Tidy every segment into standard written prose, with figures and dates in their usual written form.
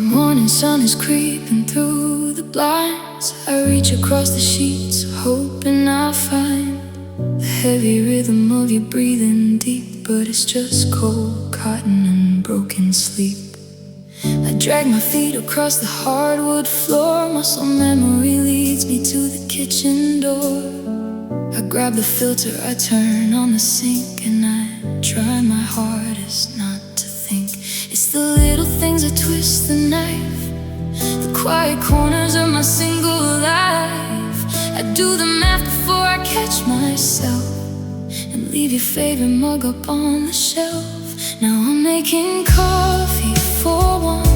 morning sun is creeping through the blinds. I reach across the sheets, hoping I'll find the heavy rhythm of you breathing deep. But it's just cold cotton and broken sleep. I drag my feet across the hardwood floor. Muscle memory leads me to the kitchen door. I grab the filter, I turn on the sink, and I try my hardest not to think. It's the little things that twist the knife, the quiet corners of my single life. I do the math before I catch myself, and leave your favorite mug up on the shelf. Now I'm making coffee for one,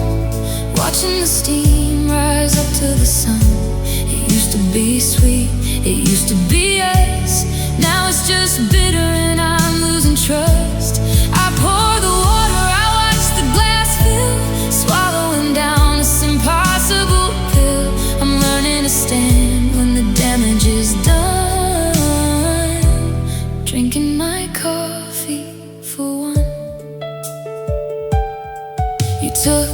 watching the steam rise up to the sun. It used to be sweet, it used to be us. Now it's just bitter and I'm losing trust. I pour the water, I watch the glass fill, swallowing down this impossible pill. I'm learning to stand when the damage is done, drinking my coffee for one. You took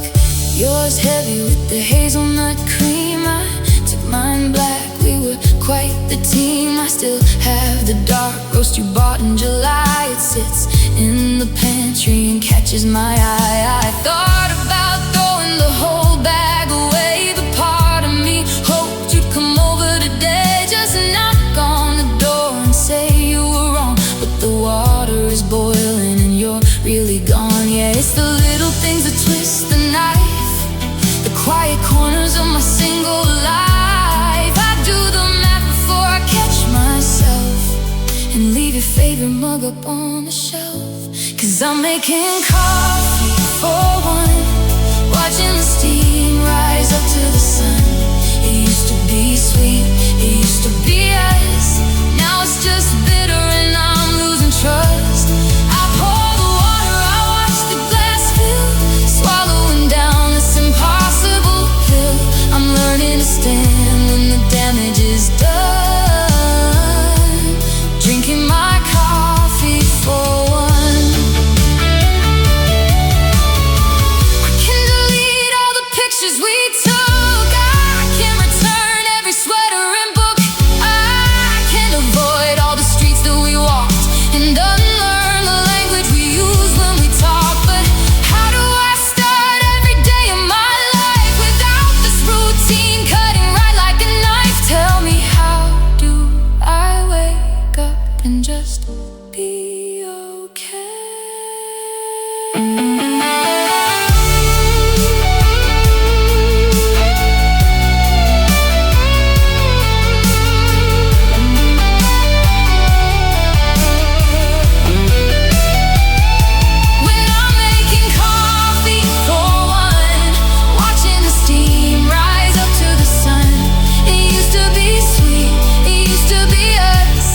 yours heavy with the hazelnut cream, I took mine black. We were quite the team. I still have the dark roast you bought in July. It sits in the pantry and catches my eye. I thought about throwing the whole bag away, but part of me hoped you'd come over today. Just knock on the door and say you were wrong, but the water is boiling and you're really gone. Yeah, it's the little things that twist the knife, the quiet corners of my single life. And leave your favorite mug up on the shelf. 'Cause I'm making coffee for one, watching the steam rise up to the sun. It used to be sweet, it used to be us. Now it's just bitter and I'm losing trust. I pour the water, I watch the glass fill, swallowing down this impossible pill. I'm learning to stand when the damage is done, drinking my coffee for one. I can delete all the pictures we took. I can return every sweater and book. I can avoid all the streets that we walked and unlearn the language we use when we talk. But how do I start every day of my life without this routine cutting right like a knife? Tell me, how do I wake up and just be okay? When I'm making coffee for one, watching the steam rise up to the sun. It used to be sweet, it used to be us.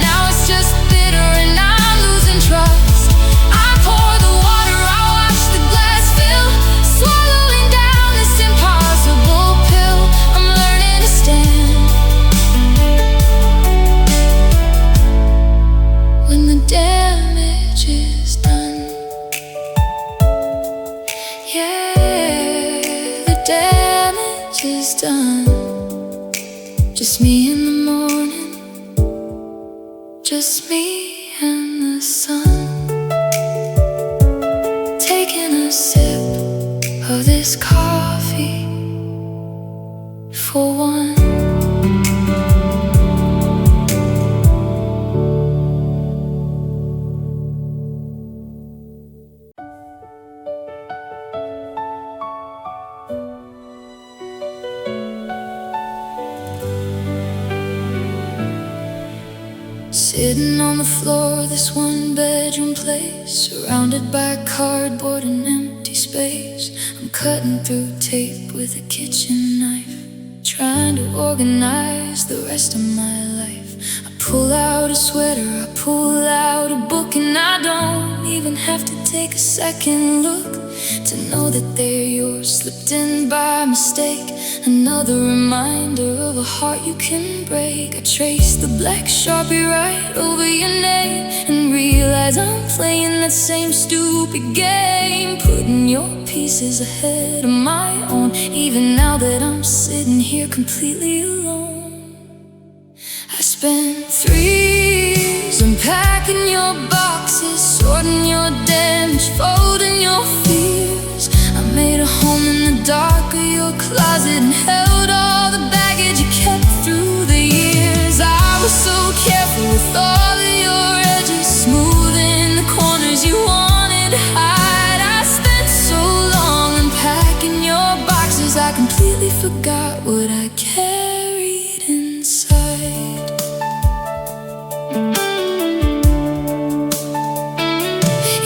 Now it's just bitter and I'm losing trust. I pour the water, I watch the glass fill, swallowing down this impossible pill. I'm learning to stand when the damage is done. Yeah, the damage is done. Just me in the morning, just me and the sun, taking a sip of this coffee for one. Sitting on the floor, this one-bedroom place, surrounded by cardboard and empty space. I'm cutting through tape with a kitchen knife, trying to organize the rest of my life. I pull out a sweater, I pull out a book, and I don't even have to take a second look. to know that they're yours, slipped in by mistake. Another reminder of a heart you can break. I trace the black Sharpie right over your name and realize I'm playing that same stupid game, putting your pieces ahead of my own, even now that I'm sitting here completely alone. I spent 3 years unpacking your boxes, sorting your damage, folding your fears. I made a home in the dark of your closet and held all the baggage you kept through the years. I was so careful with all of your edges, smoothing the corners you wanted to hide. I spent so long unpacking your boxes, I completely forgot what I carried inside.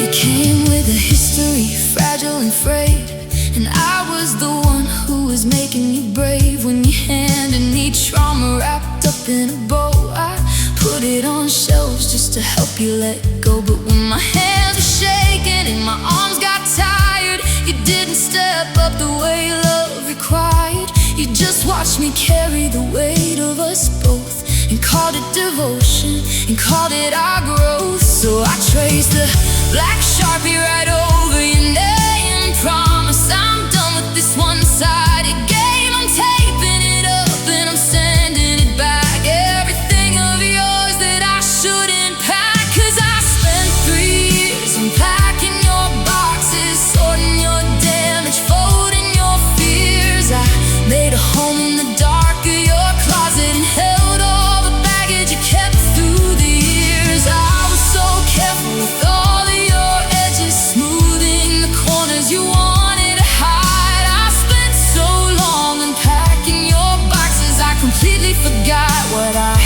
You came with a history, fragile and frayed, and I was the one who was making you brave. When you handed me trauma wrapped up in a bow, I put it on shelves just to help you let go. But when my hands were shaking and my arms got tired, you didn't step up the way love required. You just watched me carry the weight of us both, and called it devotion, and called it our growth. So I traced the black Sharpie right over your name. Promise I'm done with this one-sided game. I'm taping it up and I'm sending it back, everything of yours that I shouldn't pack. Cause I spent 3 years unpacking your boxes, sorting your damage, folding your fears. I made a home in the dark of your closet and held all the baggage you kept through the years. I was so careful with all of your edges, smoothing the corners you wanted to hide. I spent so long unpacking your boxes, I completely forgot what I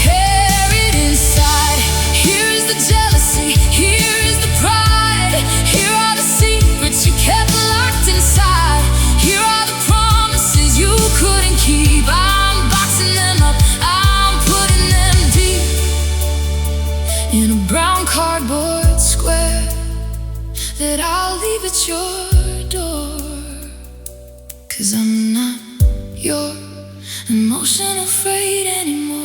carried inside. Here is the jealousy, here is the pride, here are the secrets you kept locked inside. Here are the promises you couldn't keep. I'm boxing them up, I'm putting them deep in a brown cardboard square that I'll leave at your door. Cause I'm not your emotional freight anymore.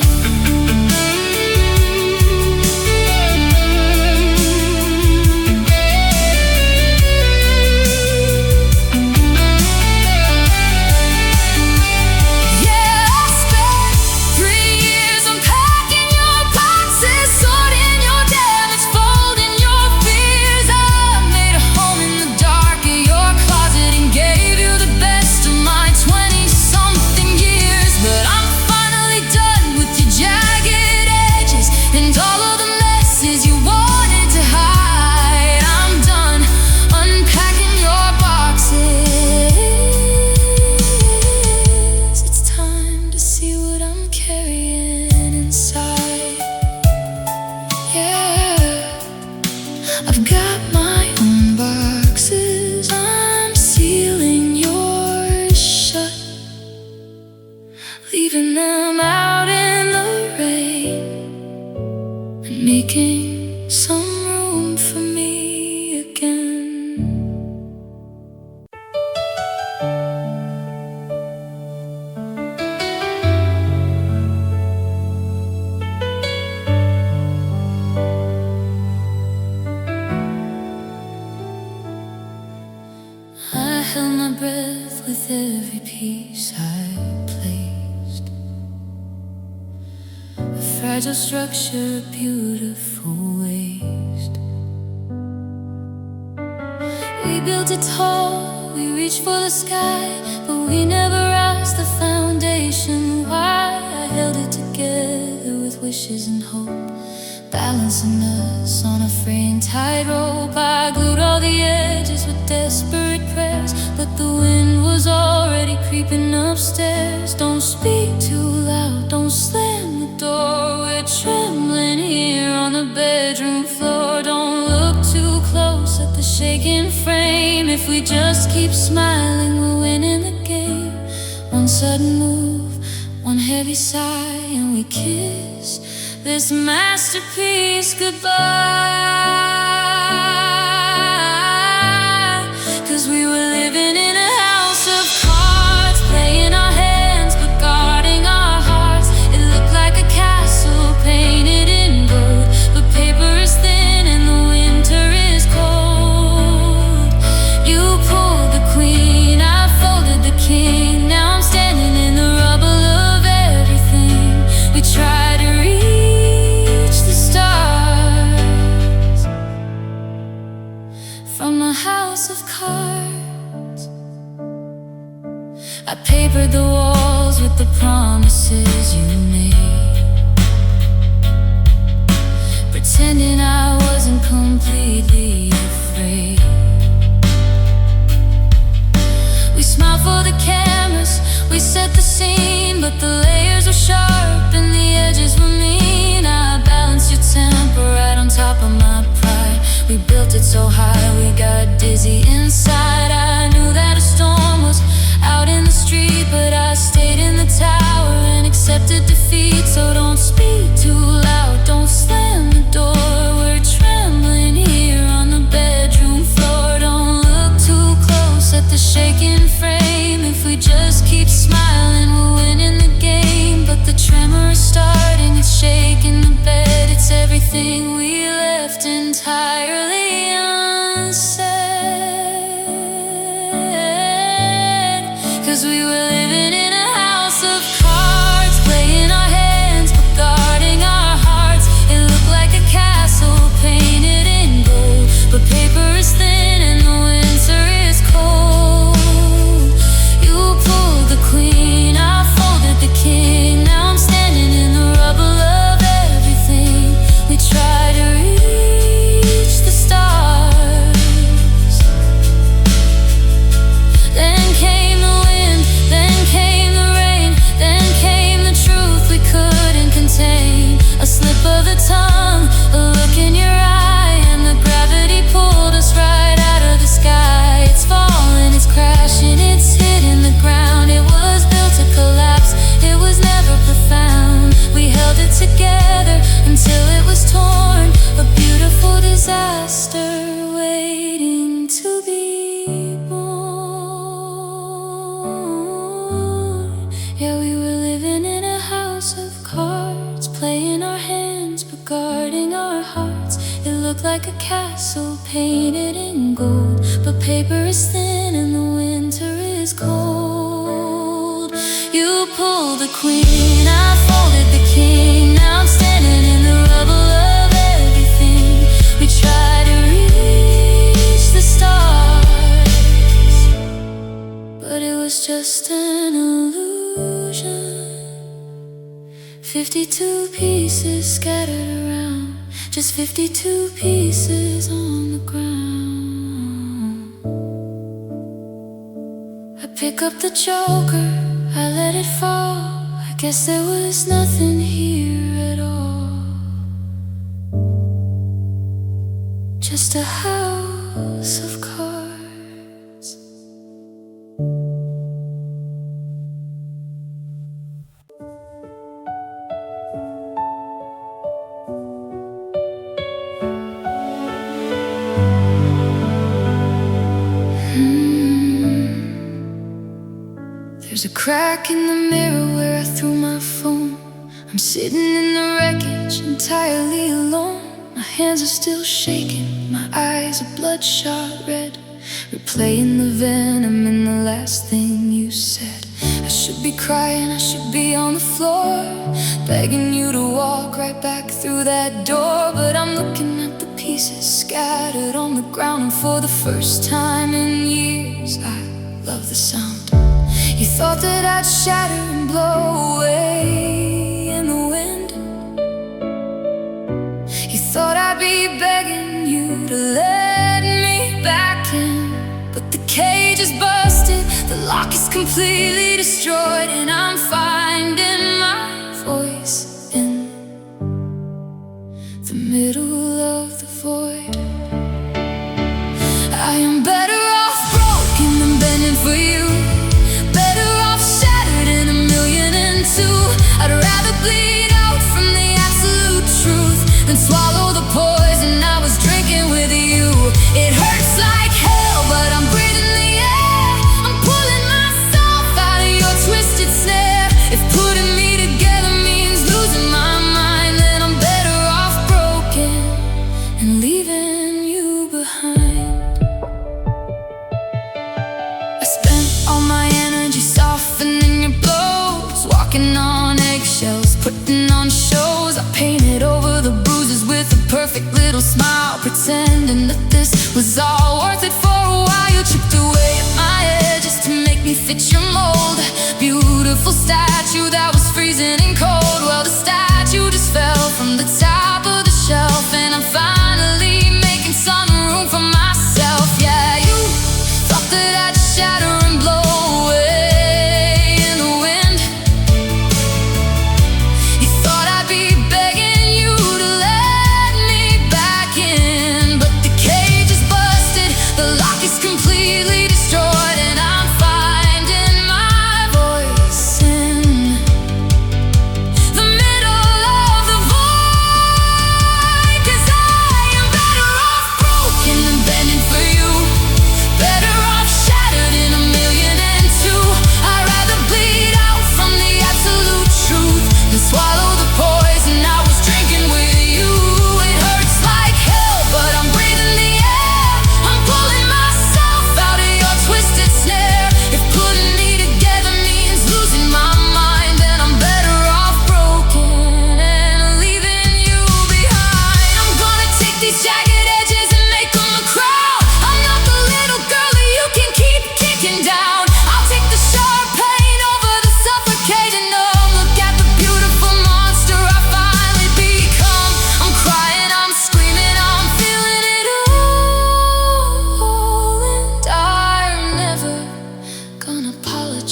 I've got my own boxes, I'm sealing yours shut, leaving them out in the rain and making some room for me again. I held my breath with every piece I placed. A fragile structure, a beautiful waste. We built it tall, we reached for the sky, but we never asked the foundation why. I held it together with wishes and hope, balancing us on a fraying tightrope. I glued all the edges with desperate prayers, but the wind was already creeping upstairs. Don't speak too loud, don't slam the door. We're trembling here on the bedroom floor. Don't look too close at the shaking frame. If we just keep smiling, we're winning the game. One sudden move, one heavy sigh, and we kiss this masterpiece goodbye. I papered the walls with the promises you made, pretending I wasn't completely afraid. We smiled for the cameras, we set the scene, but the layers were sharp and the edges were mean. I balanced your temper right on top of my pride. We built it so high, we got dizzy inside. I knew that a storm was out in the street, but I stayed in the tower and accepted defeat. So don't speak too loud, don't slam the door. We're trembling here on the bedroom floor. Don't look too close at the shaking frame. If we just keep smiling, we're winning the game. But the tremor is starting, it's shaking the bed. It's everything we left entirely unsaid. 'Cause we were living in a house of cards, playing our hands but guarding our hearts. It looked like a castle painted in gold, but paper is thin and the winter is cold. You pulled the queen, I folded the king. Now I'm standing in the rubble of everything. We try to reach the stars. Then came the wind, then came the rain, then came the truth we couldn't contain. A slip of the tongue, a look in your eye, and the gravity pulled us right out of the sky. It's falling, it's crashing, it's hitting the ground. It was built to collapse, it was never profound. We held it together until it was torn, a beautiful disaster waiting to be born. Yeah, we were living in a house of cards, playing our hands but guarding our hearts. It looked like a castle painted in gold, but paper is thin and the winter is cold. You pulled the queen, I folded the king. Now I'm standing in the rubble of everything. We try to reach the stars, but it was just an illusion. 52 pieces scattered around, just 52 pieces on the ground. I pick up the joker, I let it fall. I guess there was nothing here at all, just a house of cards. There's a crack in the mirror where I threw my phone. I'm sitting in the wreckage, entirely alone. My hands are still shaking, my eyes are bloodshot red, replaying the venom in the last thing you said. I should be crying, I should be on the floor, begging you to walk right back through that door. But I'm looking at the pieces scattered on the ground, and for the first time in years I love the sound. You thought that I'd shatter and blow away in the wind. You thought I'd be begging you to let me back in, but the cage is busted, the lock is completely destroyed, and I'm finding my voice in the middle of the void. I am better off broken than bending for you, I'd rather bleed out from the absolute truth than swallow the poison I was drinking with you. It hurts like hell, but I'm breathing the air. I'm pulling myself out of your twisted snare. If putting me together means losing my mind, then I'm better off broken and leaving you behind. I spent all my energy softening your blows, walking on eggshells, putting on shows. I painted over the bruises with a perfect little smile, pretending that this was all worth it. For a while you chipped away at my edges to make me fit your mold.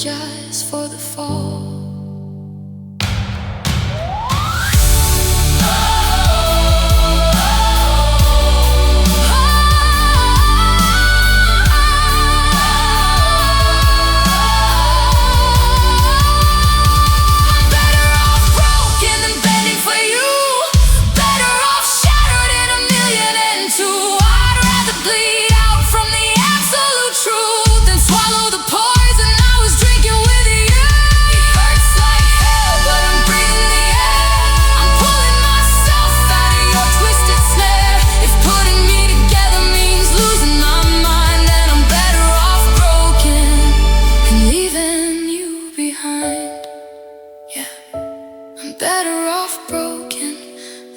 apologize for the fall. Better off broken,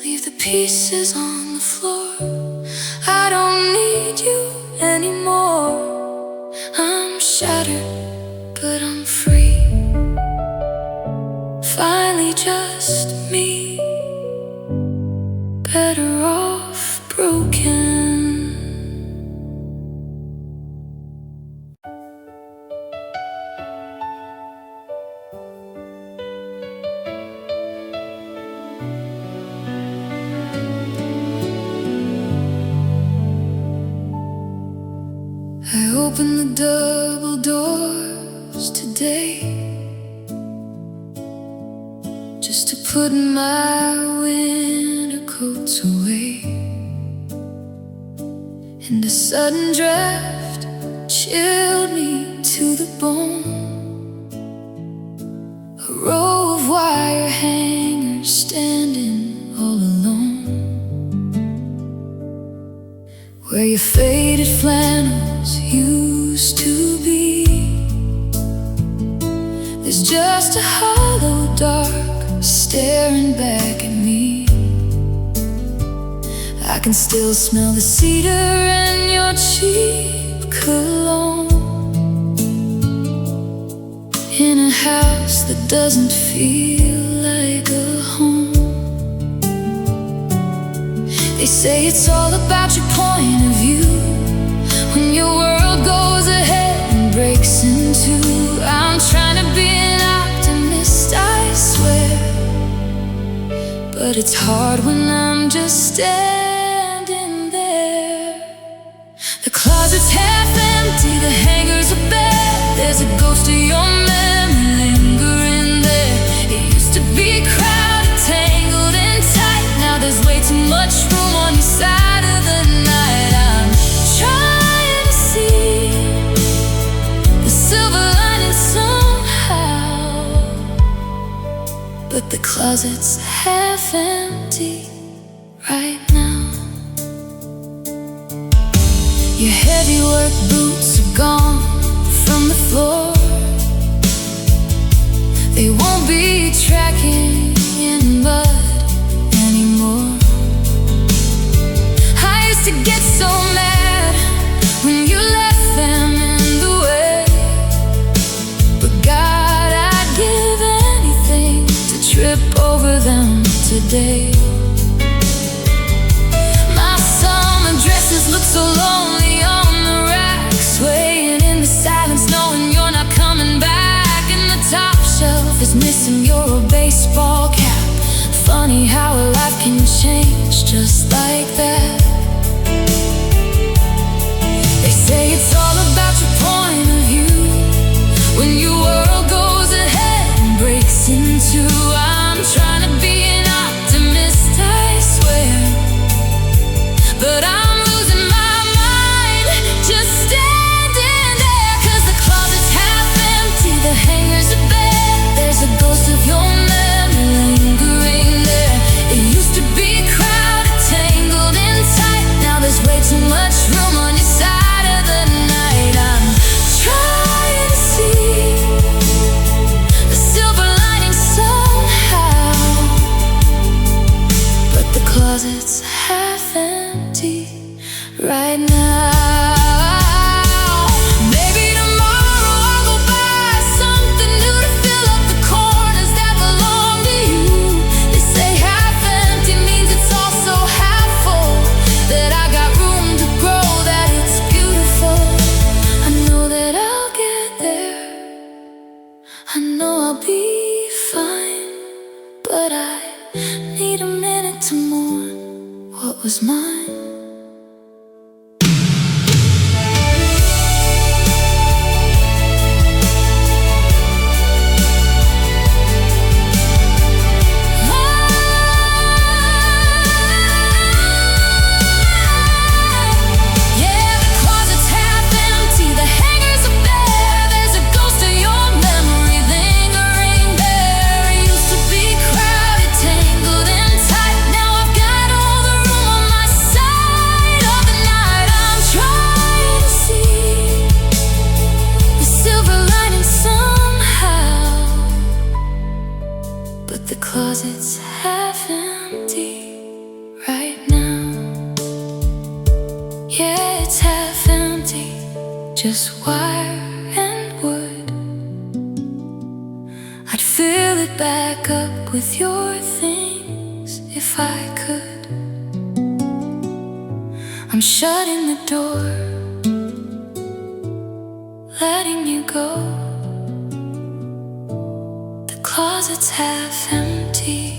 leave the pieces on the floor. I don't need you anymore. I'm shattered, but I'm free. Finally just me. Better off broken. I opened the double doors today, just to put my winter coats away. And a sudden draft chilled me to the bone. A row of wire hangers standing all alone, where your faded flannels used to be. There's just a hollow dark staring back at me. I can still smell the cedar and your cheap cologne, in a house that doesn't feel like a home. They say it's all about your point of view, when your world goes ahead and breaks in two. I'm trying to be an optimist, I swear, but it's hard when I'm just standing there. The closet's half empty, the hangers are bare. There's a ghost of your memory lingering there. It used to be crowded, tangled and tight. Now there's way too much room on your side of the night. I'm trying to see the silver lining somehow, but the closet's half empty right now. Your heavy work boots are gone from the floor. They won't be tracking in mud anymore. I used to get so mad when you left them in the way, but God, I'd give anything to trip over them today. My summer dresses look so lonely on the rack, swaying in the silence, knowing you're not coming back. And the top shelf is missing your old baseball cap. Funny how a life can change just like that. They say it's all about your point of view, when your world goes ahead and breaks in two. I'm trying to be an optimist, I swear, but I'm losing my mind just standing there. 'Cause the closet's half empty, the hangers are bare. There's a ghost of your memory lingering there. It used to be crowded, tangled and I know I'll be fine, but I need a minute to mourn what was mine. The closet's half empty right now. Yeah, it's half empty, just wire and wood. I'd fill it back up with your things if I could. I'm shutting the door, letting you go. Closet's half empty.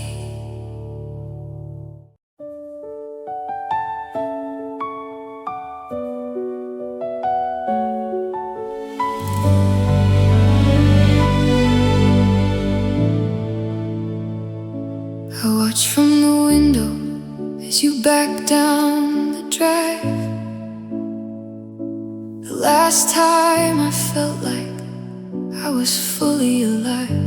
I watch from the window as you back down the drive. The last time I felt like I was fully alive.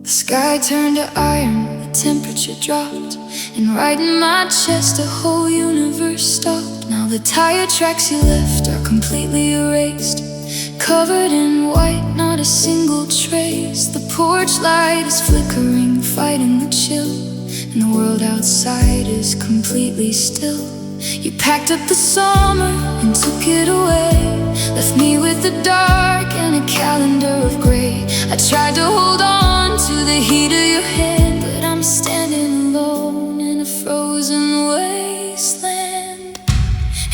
The sky turned to iron, the temperature dropped, and right in my chest a whole universe stopped. Now the tire tracks you left are completely erased, covered in white, not a single trace. The porch light is flickering, fighting the chill, and the world outside is completely still. You packed up the summer and took it away, left me with the dark and a calendar of gray. I tried to hold on to the heat of your hand, but I'm standing alone in a frozen wasteland.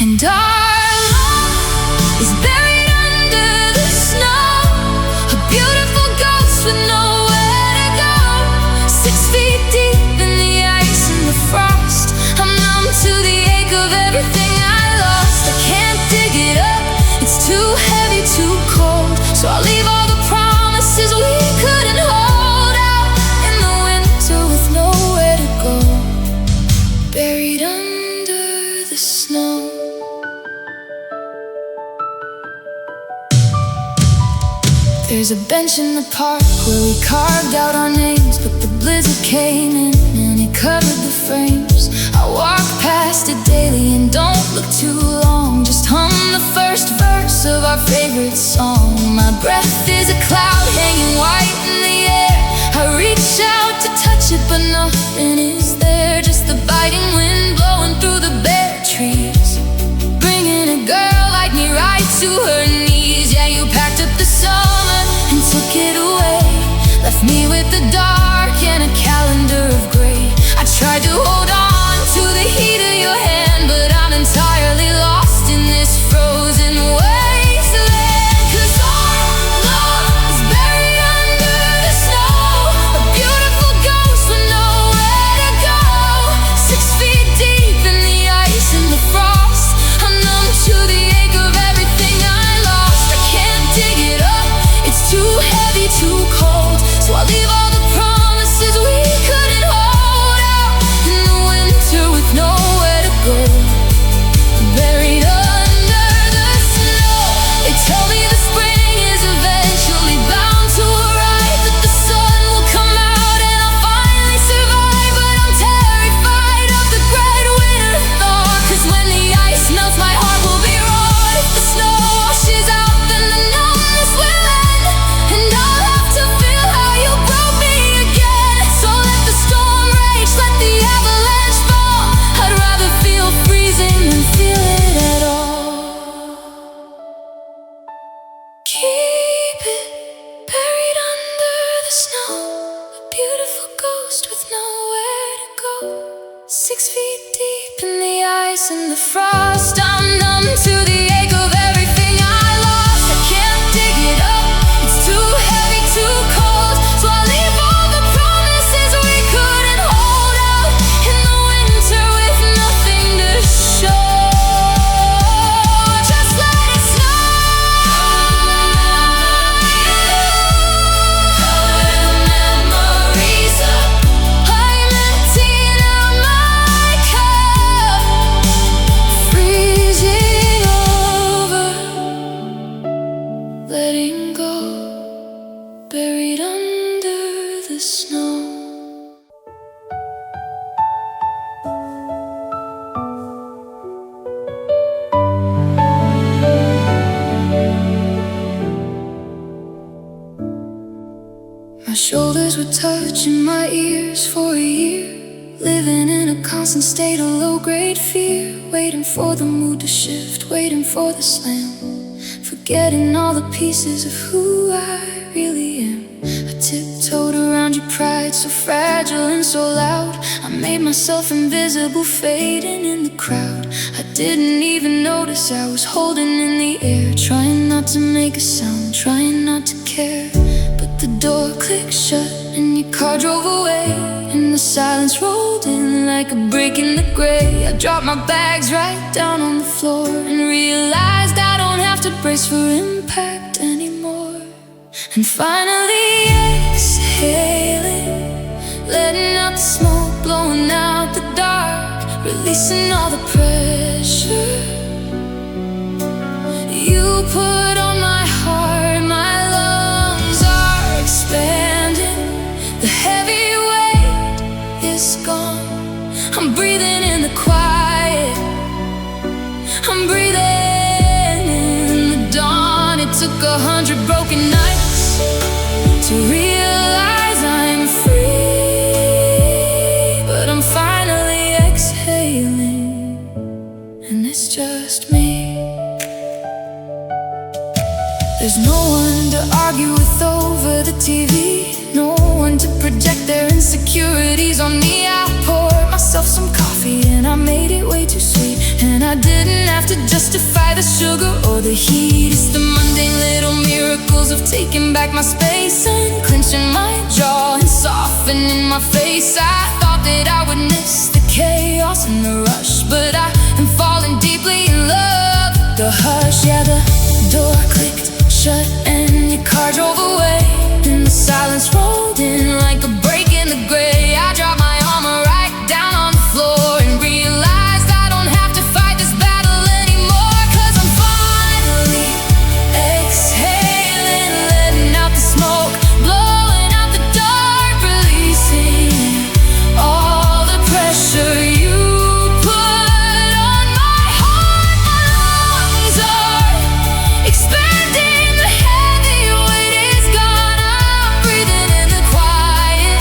And our love is buried under the snow, a beautiful ghost with nowhere to go. 6 feet deep in the ice and the frost, I'm numb to the ache of everything I lost. I can't dig it up, it's too heavy, too cold, so I'll leave all the promises we couldn't hold out in the winter with nowhere to go, buried under the snow. There's a bench in the park where we carved out our names, but the blizzard came in and it covered the frames. I walk past it daily and don't look too long, just hum the first verse of our favorite song. My breath is a cloud hanging white in the air. I reach out to touch it, but nothing is there, just the biting wind blowing through the bare trees, bringing a girl like me right to her knees. Yeah, you packed up the summer and took it away, left me with the dark and a calendar of gray. I tried to hold on to the heat of your hand, but I'm entirely lost in this frozen wasteland. 'Cause our love is buried under the snow, a beautiful ghost with nowhere to go. 6 feet deep in the ice and the frost, I'm numb to the ache of everything I lost. I can't dig it up, it's too heavy, too cold, so I'll leave all the promises we couldn't hold out in the winter with nowhere to go, buried under the snow. They tell me the spring is eventually bound to arrive, that the sun will come out and I'll finally survive. But I'm terrified of the great winter thaw, 'cause when the ice melts my heart will be raw. If the snow washes out then the numbness will end, and I'll have to feel how you broke me again. So let the storm rage, let the avalanche fall, I'd rather feel freezing than feel it at all. Keep it buried under the snow, a beautiful ghost with nowhere to go. 6 feet deep in the ice and the frost, I'm numb to the ache of everything I lost. I can't dig it up, it's too letting go, buried under the snow. My shoulders were touching my ears for a year, living in a constant state of low-grade fear, waiting for the mood to shift, waiting for the slam, forgetting all the pieces of who I really am. I tiptoed around your pride, so fragile and so loud. I made myself invisible, fading in the crowd. I didn't even notice I was holding in the air, trying not to make a sound, trying not to care. But the door clicked shut and your car drove away, and the silence rolled in like a break in the gray. I dropped my bags right down on the floor and realized I don't have to brace for impact anymore. And finally exhaling, letting out the smoke, blowing out the dark, releasing all the pressure you put on my heart. My lungs are expanding, the heavy weight is gone. I'm breathing in the quiet, I'm breathing in the dawn. It took 100 broken nights to realize I'm free, but I'm finally exhaling, and it's just me. There's no one to argue with over the TV, no one to project their insecurities on me. I poured myself some coffee and I made it way too sweet, and I didn't have to justify the sugar or the heat. It's the mundane little miracles of taking back my space and clenching my jaw and softening my face. I thought that I would miss the chaos and the rush, but I am falling deeply in love with the hush. Yeah, the door clicked shut and your car drove away, and the silence rolled in like a break in the gray. I dropped my armor right down on the floor and realized I don't have to fight this battle anymore. 'Cause I'm finally exhaling, letting out the smoke, blowing out the dark, releasing all the pressure you put on my heart. My lungs are expanding, the heavy weight is gone. I'm breathing in the quiet,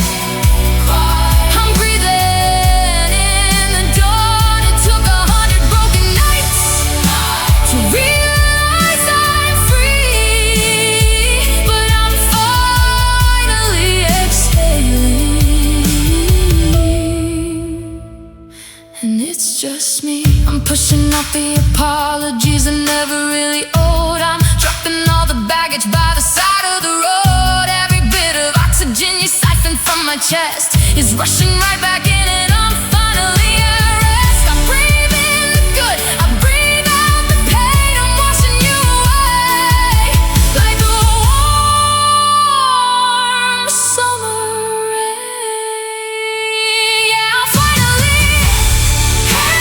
I'm breathing in the dawn. It took 100 broken nights to realize I'm free, but I'm finally exhaling, and it's just me. I'm pushing out the apologies I never really owed. I'm dropping all the baggage by the side of the road. Every bit of oxygen you siphon from my chest is rushing right back in, and I'm finally at rest. I breathe in the good, I breathe out the pain. I'm washing you away like the warm summer rain. Yeah, I'm finally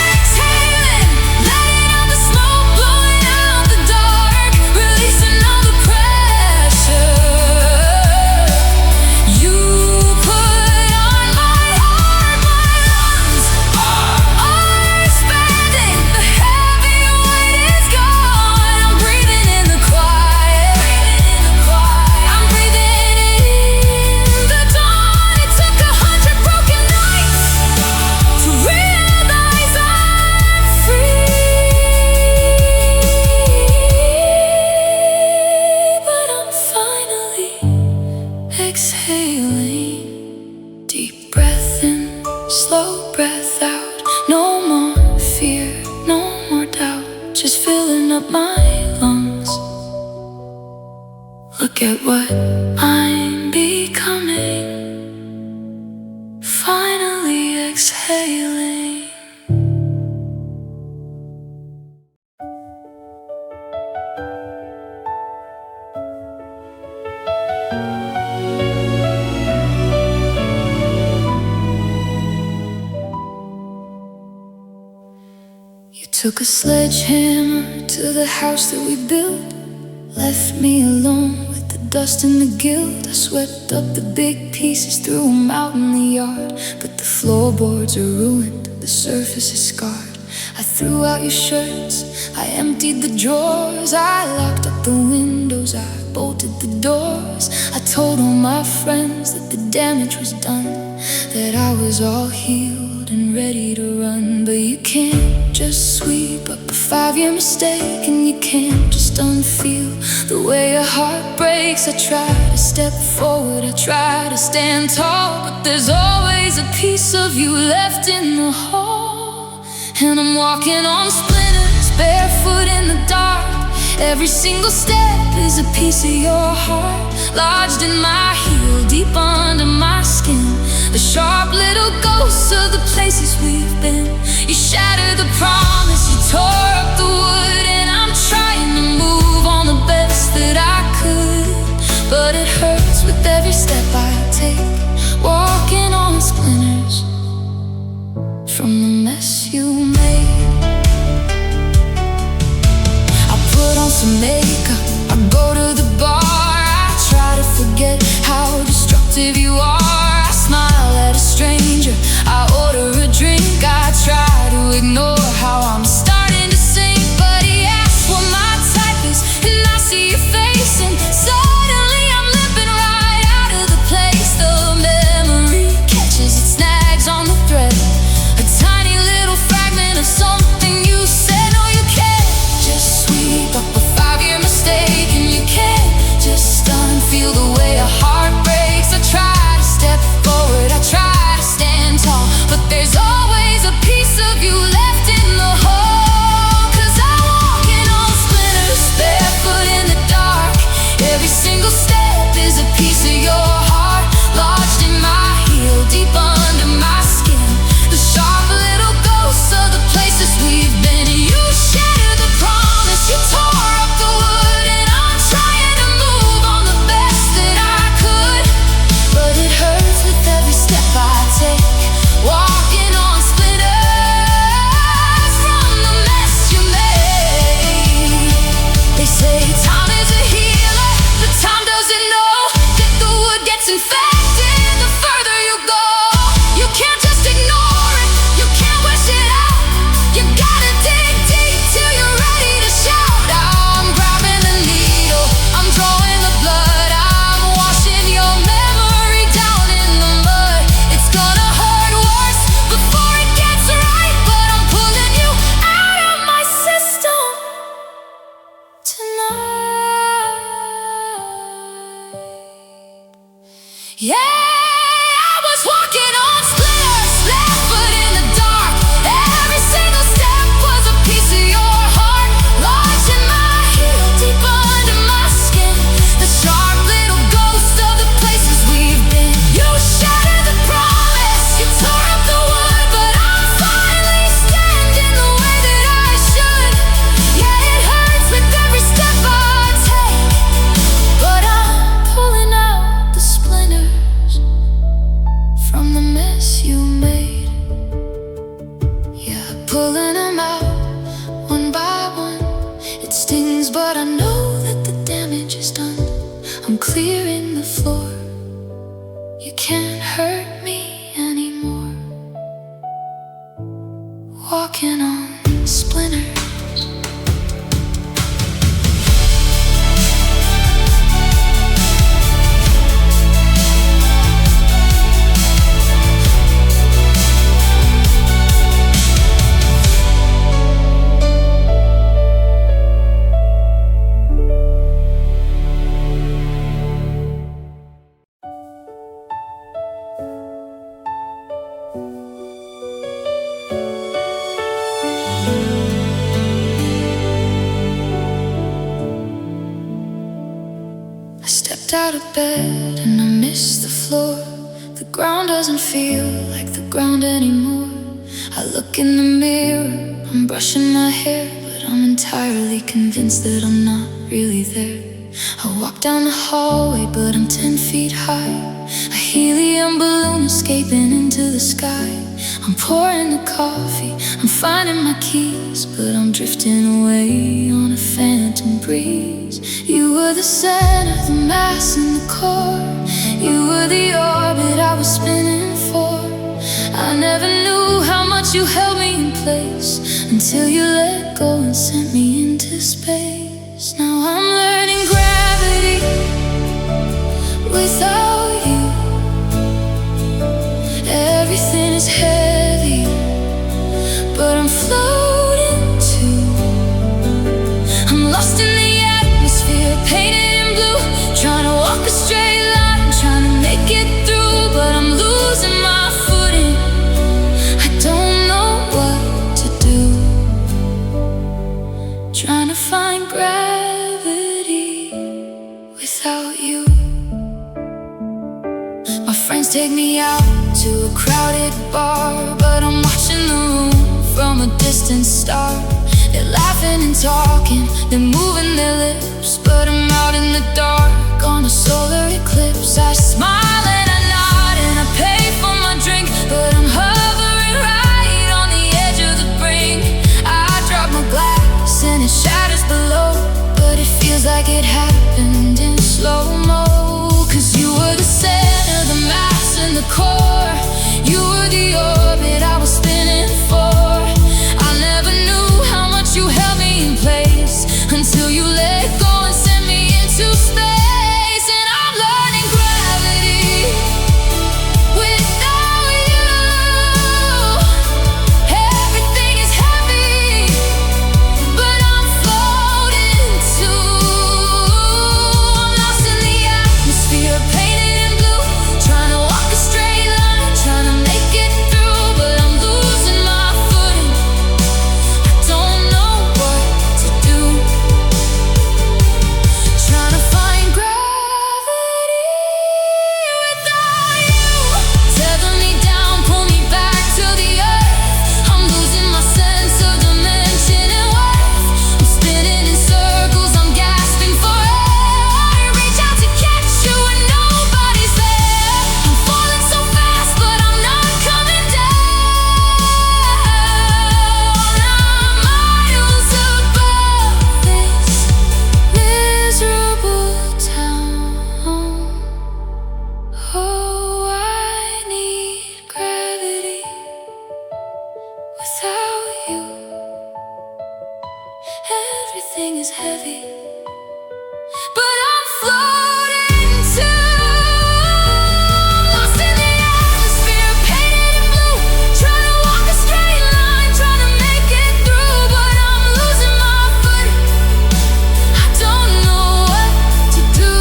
exhaling, letting out the smoke, blowing out the dark, releasing all the pressure you put on my heart. My lungs are expanding, the heavy weight is gone. I'm breathing in the quiet, I'm breathing in the dawn. It took 100 broken nights to realize I'm free, but I'm finally exhaling. Deep breath in, slow breath out. No more fear, no more doubt, just filling up my lungs. Look at what I'm becoming, finally exhaling. You took a sledgehammer to the house that we built, Left me alone with the dust and the guilt. I swept up the big pieces, threw them out in the yard. But the floorboards are ruined, the surface is scarred. I threw out your shirts, I emptied the drawers, I locked up the windows, I bolted the doors. I told all my friends that the damage was done, that I was all healed and ready to run. But you can't just sweep up a 5-year mistake, and you can't just unfeel the way your heart breaks. I try to step forward, I try to stand tall, but there's always a piece of you left in the hall. And I'm walking on splinters, barefoot in the dark. Every single step is a piece of your heart, lodged in my heel, deep under my skin. The sharp little ghosts of the places we've been. You shattered the promise, you tore up the wood, and I'm trying to move on the best that I could. But it hurts with every step I take, walking on splinters from the mess you made. I put on some makeup, I go to the bar, I try to forget how destructive you are. I smile at a stranger, I order a drink, I try to ignore how I'm starting to sink. But he asks what my type is, and I see your face, and suddenly I'm limping right out of the place. The memory catches, it snags on the thread, a tiny little fragment of something you said. No, you can't just sweep up a 5-year mistake, and you can't just unfeel the way a heart breaks. I try to step forward, I try to stand tall, but there's always a piece of you left in the hole. 'Cause I'm walking on splinters, barefoot in the dark. Every single step is a piece of your heart, lodged in my heel, deep under my skin. The sharp little ghosts of the places we've been. You shattered the promise, you tore up the wood, and I'm trying to move on the best that I could. But it hurts with every step I take, walking on splinters from the mess you made. They say time is a healer, but time doesn't know that the wood gets infected the further you go. You can't just ignore it, you can't wish it out. You gotta dig deep till you're ready to shout out. I'm grabbing the needle, I'm drawing the blood, I'm washing your memory down in the mud. It's gonna hurt worse before it gets right, but I'm pulling you out of my system tonight. Yeah, I was walking on splinters, barefoot in the dark. Every single step was a piece of your heart, lodged in my heel, deep under my skin. The sharp little ghosts of the places we've been. You shattered the promise, you tore up the wood, but I'm finally standing the way that I should. Yeah, it hurts with every step I take, but I'm pulling out the splinters from the mess you made. Yeah, pulling them out one by one. It stings, but I know that the damage is done. I'm clearing the floor, you can't hurt me anymore. Walking on splinters. I stepped out of bed and I missed the floor. The ground doesn't feel like the ground anymore. I look in the mirror, I'm brushing my hair, but I'm entirely convinced that I'm not really there. I walk down the hallway, but I'm 10 feet high, a helium balloon escaping into the sky. I'm pouring the coffee, I'm finding my keys, but I'm drifting away on a phantom breeze. You were the center, the mass and the core. You were the orbit I was spinning for. I never knew how much you held me in place until you let go and sent me into space. Now I'm learning gravity without you. Everything is heavy, but I'm floating too. I'm lost in the atmosphere, painted in blue, trying to walk a straight line, trying to make it through, but I'm losing my footing. I don't know what to do, trying to find gravity without you. My friends take me out to a crowded bar, but I'm watching the room from a distant star. They're laughing and talking, they're moving their lips, but I'm out in the dark on a solar eclipse. I smile and I nod and I pay for my drink, but I'm hovering right on the edge of the brink. I drop my glass and it shatters below, but it feels like it happened in slow-mo. 'Cause you were the center, the mass and the core. You were the orbit I was spinning for. I never knew how much you held me in place until you let go and sent me into space. And I'm learning gravity without you. Everything is heavy, but I'm floating too. I'm lost in the atmosphere, painted in blue, trying to walk a straight line, trying to make it through, but I'm losing my footing. I don't know what to do, trying to find gravity without you. Tether me down, pull me back to the earth. I'm losing my sense of dimension and worth. I'm spinning in circles, I'm gasping for air. I reach out to catch you and nobody's there. I'm falling so fast, but I'm not coming down. I'm miles above this miserable town. Oh, I need gravity without you. Everything is heavy, but I'm floating too. Lost in the atmosphere, painted in blue, trying to walk a straight line, trying to make it through, but I'm losing my footing. I don't know what to do,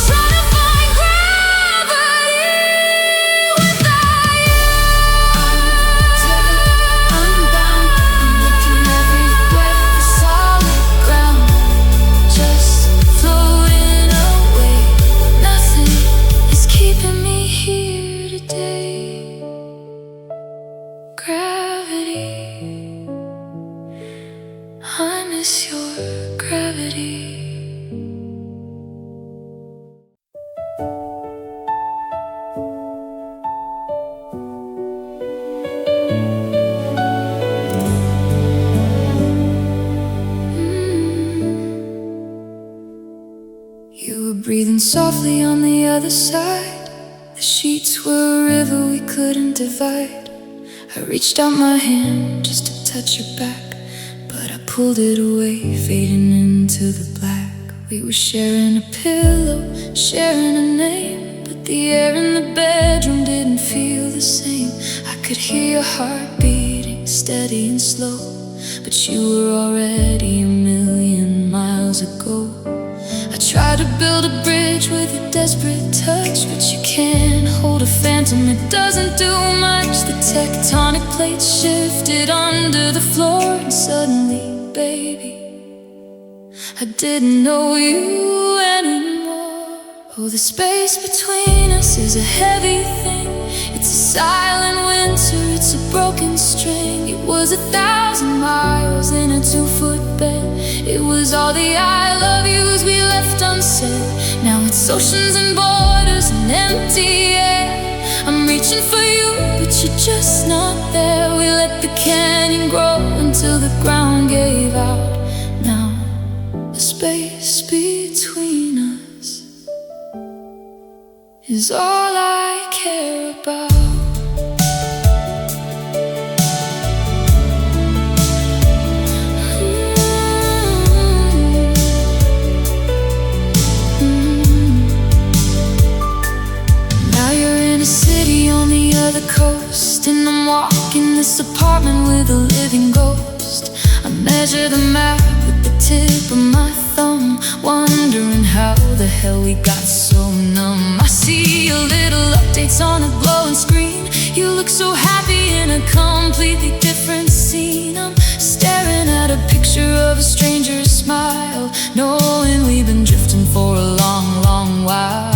trying to find gravity without you. I'm bound, I'm looking everywhere for solid ground, just floating away. Nothing is keeping me here today. Gravity, I miss your gravity. You were breathing softly on the other side. The sheets were a river we couldn't divide. I reached out my hand just to touch your back, but I pulled it away, fading into the black. We were sharing a pillow, sharing a name, but the air in the bedroom didn't feel the same. I could hear your heart beating, steady and slow, but you were already a million miles ago. I tried to build a bridge with a desperate touch, but you can't hold a phantom, it doesn't do much. The tectonic plates shifted under the floor, and suddenly, baby, I didn't know you anymore. Oh, the space between us is a heavy thing. It's a silent winter, it's a broken string. It was 1,000 miles in a 2-foot bed. It was all the I love yous we left unsaid. Now it's oceans and borders and empty air. I'm reaching for you, but you're just not there. We let the canyon grow until the ground gave out. Now the space between us is all I care about. The coast, and I'm walking this apartment with a living ghost. I measure the map with the tip of my thumb, wondering how the hell we got so numb. I see your little updates on a glowing screen. You look so happy in a completely different scene. I'm staring at a picture of a stranger's smile, knowing we've been drifting for a long, long while.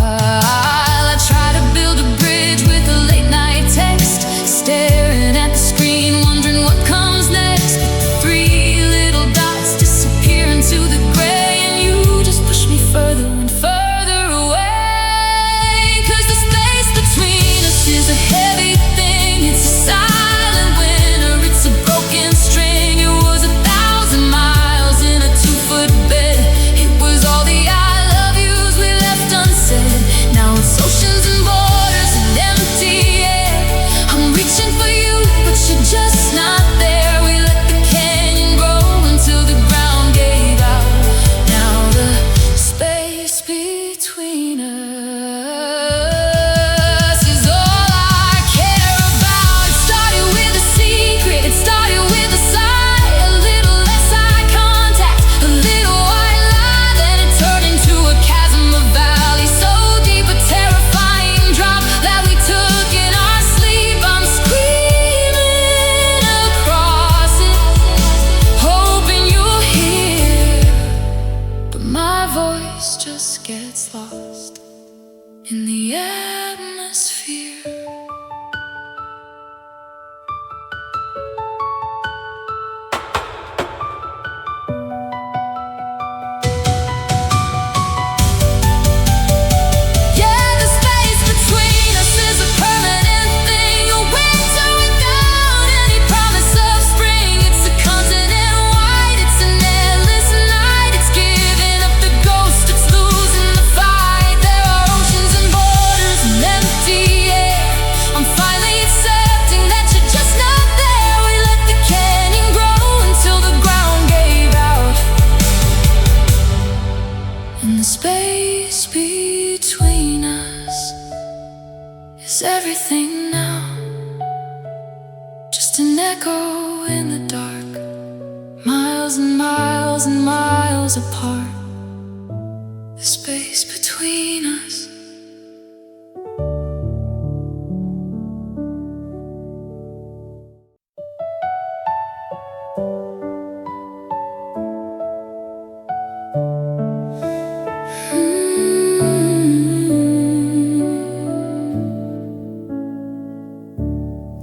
I try to build a bridge with a late night text, staring at the screen, wondering what comes next. Three little dots disappear into the gray, and you just push me further and further away. 'Cause the space between us is a heavy thing. It's a silent winter, it's a broken string. It was 1,000 miles in a 2-foot bed. It was all the I love yous we left unsaid. Now it's oceans and borders and empty air. I'm reaching for you, but you're just not there. We let the canyon grow until the ground gave out. Now the space between us is all I care about. It started with a secret, it started with a sigh, a little less eye contact, a little white lie. Then it turned into a chasm, a valley so deep, a terrifying drop that we took in our sleep. I'm screaming across it, hoping you'll hear, but my voice just gets lost in the atmosphere. Yeah, the space between us is a permanent thing, a winter without any promise of spring. It's a continent wide, it's an endless night. It's giving up the ghost, it's losing the fight. There are oceans and borders and empty air. I'm finally accepting that you're just not there. We let the canyon grow until the ground gave out. And the space between us is everything now, just an echo in the dark, miles and miles and miles apart. The space between us.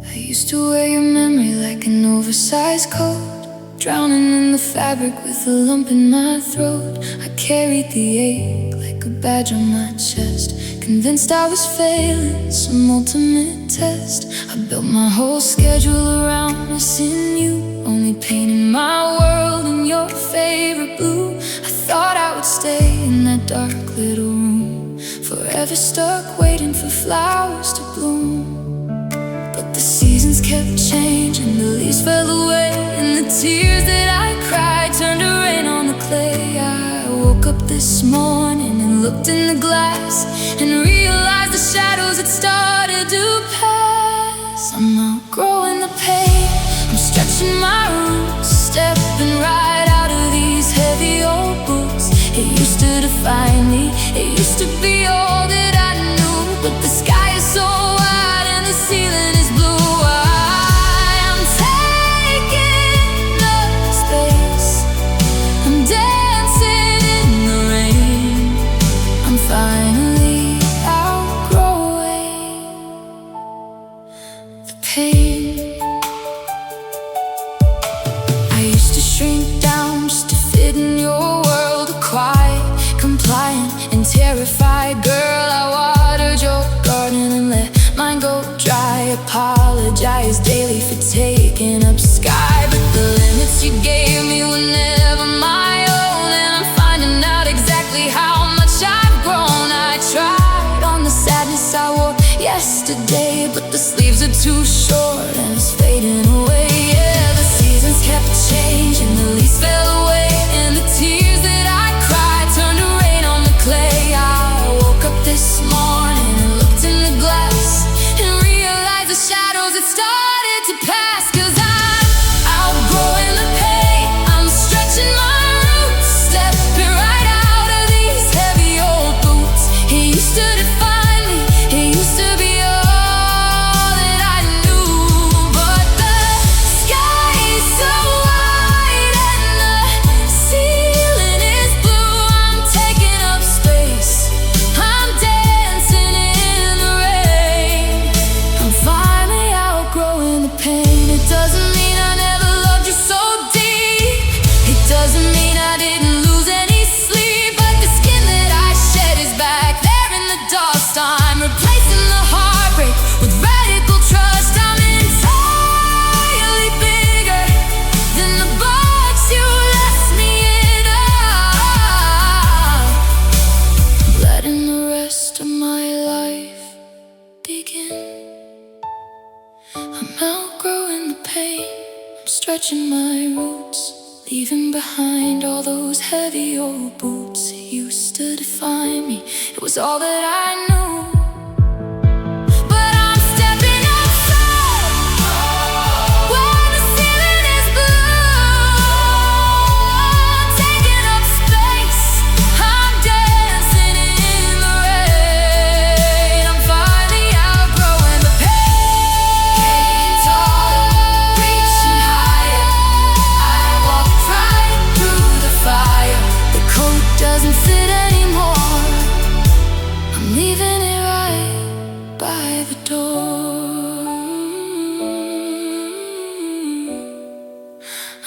I used to wear your memory like an oversized coat, drowning in the fabric with a lump in my throat. I carried the ache like a badge on my chest, convinced I was failing some ultimate test. I built my whole schedule around missing you, only painting my world in your favorite blue. I thought I would stay in that dark little room, forever stuck waiting for flowers to bloom. But the seasons kept changing, the leaves fell away, and the tears that I cried turned to rain on the clay. I woke up this morning and looked in the glass and realized the shadows had started to pass. I'm outgrowing the pain, I'm stretching my roots, stepping right out of these heavy old boots. It used to define me, it used to be all that I knew, but the sky is so wide and the ceiling is blue. I'm taking up space, I'm dancing in the rain. I'm finally outgrowing the pain. I used to shrink down just to fit in your world, quiet, compliant, and terrified yesterday, but the sleeves are too short and it's fading away. Yeah, the seasons kept changing, the leaves fell away, and the tears that I cried turned to rain on the clay. I woke up this morning and looked in the glass and realized the shadows had started to pass. 'Cause I'm outgrowing the pain, I'm stretching my roots, stepping right out of these heavy old boots. He used to define me, he used to be all that I knew, but the sky is so wide and the ceiling is blue. I'm taking up space, I'm dancing in the rain. I'm finally outgrowing the pain. It doesn't mean I never loved you so deep, it doesn't mean I didn't lose any sleep, but the skin that I shed is back there in the dust. I'm replacing the heartbreak with radical trust. I'm entirely bigger than the box you left me in. I'm letting the rest of my life begin. I'm outgrowing the pain, I'm stretching my roots, leaving behind all those heavy old boots. It used to define me, it was all that I knew, but I'm stepping outside where the ceiling is blue. Taking up space, I'm dancing in the rain. I'm finally outgrowing the pain. Taller, reaching higher, I walked right through the fire. The coat doesn't fit anymore, I'm leaving it right by the door.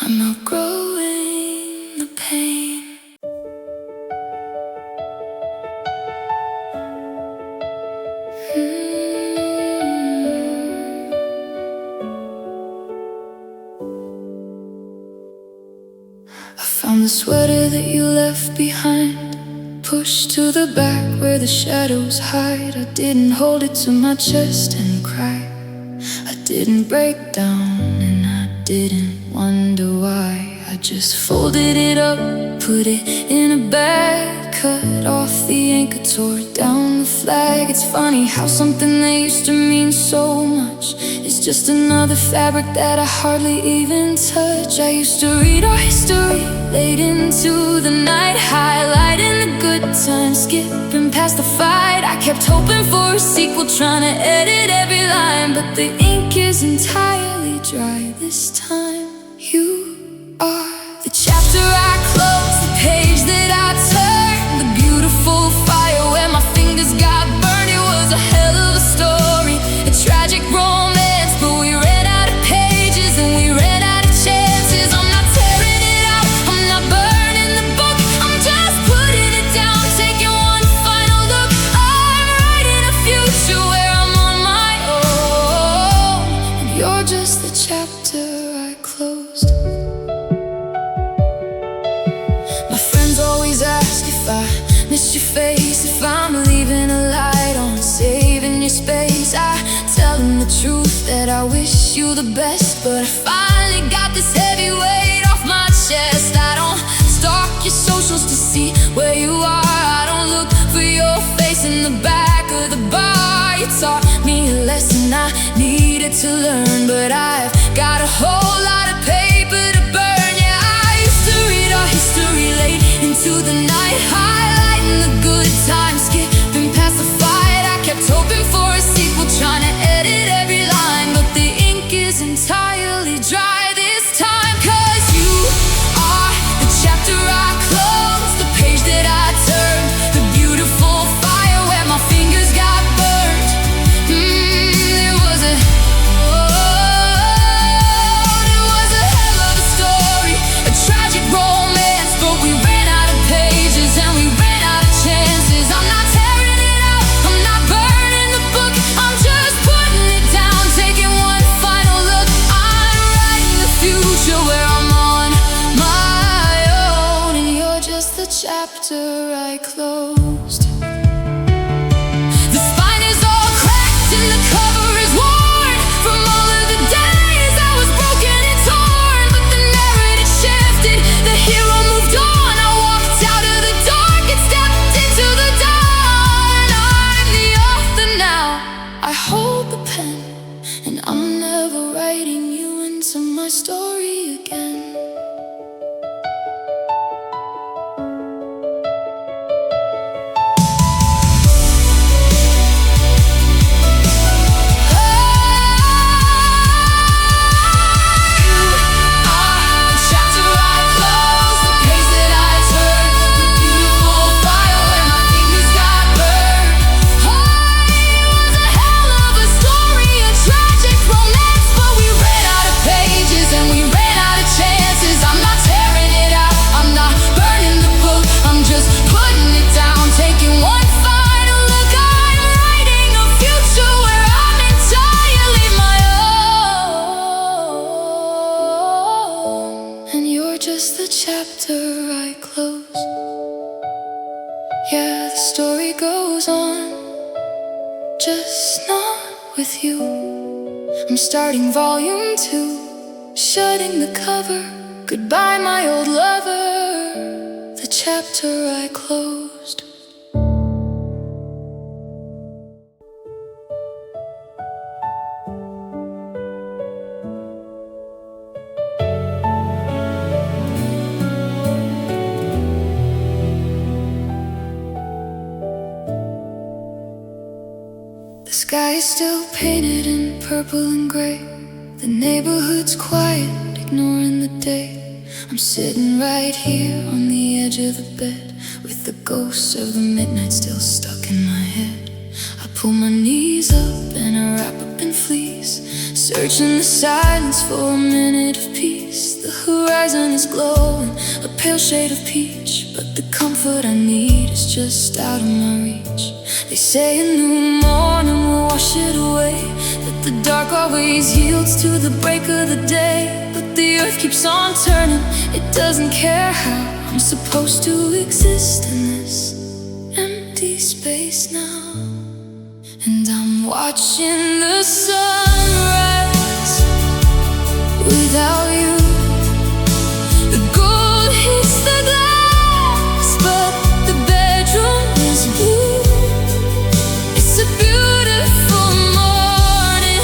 I'm outgrowing the pain. I found the sweater that you left behind, pushed to the back where the shadows hide. I didn't hold it to my chest and cry, I didn't break down and I didn't wonder why. I just folded it up, put it in a bag, cut off the anchor, tore down the flag. It's funny how something that used to mean so much is just another fabric that I hardly even touch. I used to read our history late into the night, highlighting the good times, skipping past the fight. I kept hoping for a sequel, trying to edit every line, but the ink is entirely dry this time. You are the chapter I close, the page that I turn, the beautiful fire where my fingers got burned. It was a hell of a story, a tragic romance, but we ran out of pages and we ran out of chances. I'm not tearing it out, I'm not burning the book, I'm just putting it down, taking one final look. I'm writing a future where I'm on my own, and you're just the chapter I closed. My friends always ask if I miss your face, if I'm leaving a light on, saving your space. I tell them the truth, that I wish you the best, but I finally got this heavy weight off my chest. I don't stalk your socials to see where you are, I don't look for your face in the back of the bar. You taught me a lesson I needed to learn, but I've got a whole lot of paper to burn. Yeah, I used to read our history late into the night, highlighting the good times, skipping past the fight. I kept hoping for a sequel, trying to edit every line, but the ink is entirely dry this time. 'Cause you are the chapter I close, the page that I turn, the beautiful fire where my fingers got burned. There was a hell of a story, a tragic romance, but we ran out of pages and we ran story goes on, just not with you. I'm starting volume 2, shutting the cover. Goodbye, my old lover, the chapter I closed. The sky is still painted in purple and gray. The neighborhood's quiet, ignoring the day. I'm sitting right here on the edge of the bed, with the ghosts of the midnight still stuck in my head. I pull my knees up and I wrap up in fleece, searching the silence for a minute of peace. The horizon is glowing, a pale shade of peach, but the comfort I need is just out of my reach. They say a new morning will wash it away, that the dark always yields to the break of the day. But the earth keeps on turning, it doesn't care how I'm supposed to exist in this empty space now. And I'm watching the sunrise without you. The gold hits the glass, but the bedroom is blue. It's a beautiful morning,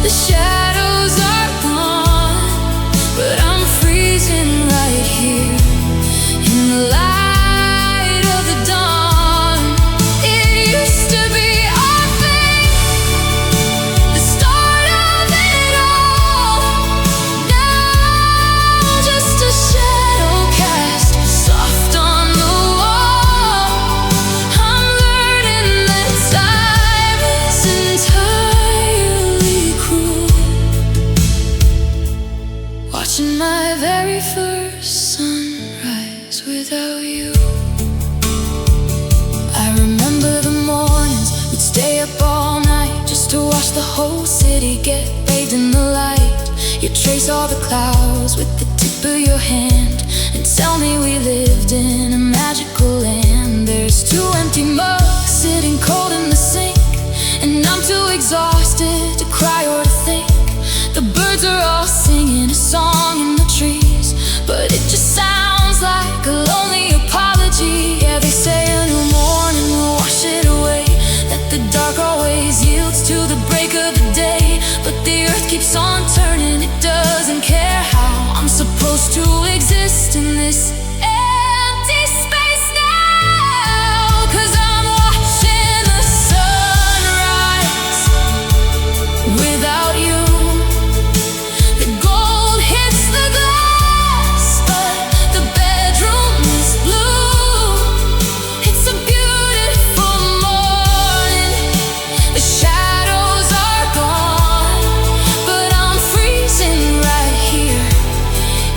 the shadows are gone, but I'm freezing right here in the light of the dawn. It used to be our thing, the start of it all. Now just a shadow cast soft on the wall. I'm learning that time is entirely cruel. Watching my very first sunrise without you. I remember the mornings we'd stay up all night just to watch the whole city get bathed in the light. You'd trace all the clouds with the tip of your hand and tell me we lived in a magical land. There's 2 empty mugs sitting cold in the sink, and I'm too exhausted to cry or to think. The birds are all singing a song in the trees, but it just sounds like a lonely apology. Yeah, they say a new morning will wash it away, that the dark always yields to the break of the day. But the earth keeps on turning, it doesn't care how I'm supposed to exist in this empty space now. 'Cause I'm watching the sunrise without you. The gold hits the glass, but the bedroom is blue. It's a beautiful morning, the shadows are gone, but I'm freezing right here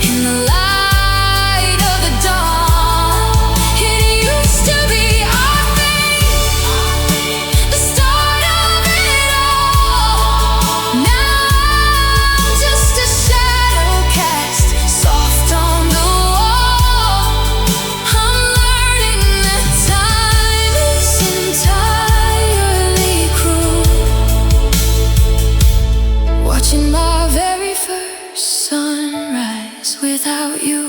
in the light of the dawn. It used to be our thing, the start of it all. Now just a shadow cast soft on the wall. I'm learning that time is entirely cruel. Watching my very first sunrise without you.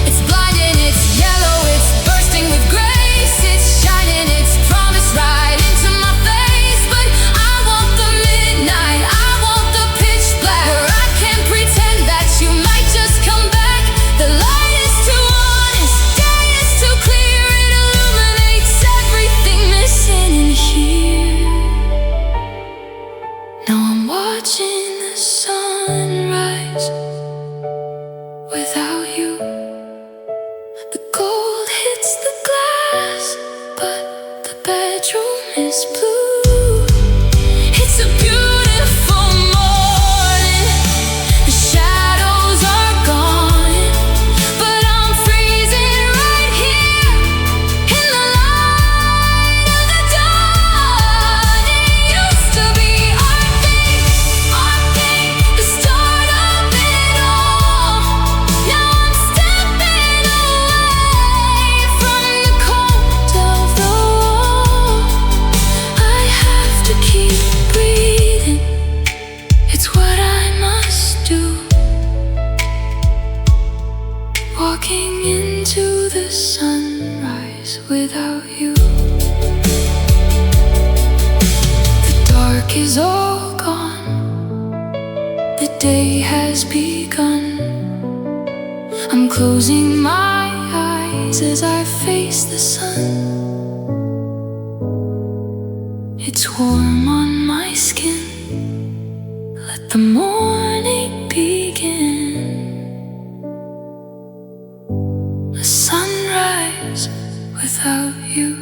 It's blinding, it's yellow, it's bursting with grace. It's shining, it's promised right into my face. But I want the midnight, I want the pitch black, where I can pretend that you might just come back. The light is too honest, day is too clear. It illuminates everything missing in here. Now I'm watching the sunrise without you. The gold hits the glass, but the bedroom is blue. It's a beautiful morning, the shadows are gone, but I'm freezing right here in the light of the dawn. It used to be our thing, the start of it all. Now I'm stepping away from without you. The dark is all gone, the day has begun. I'm closing my eyes as I face the sun. It's warm on my skin, let the morning begin. A sunrise without you.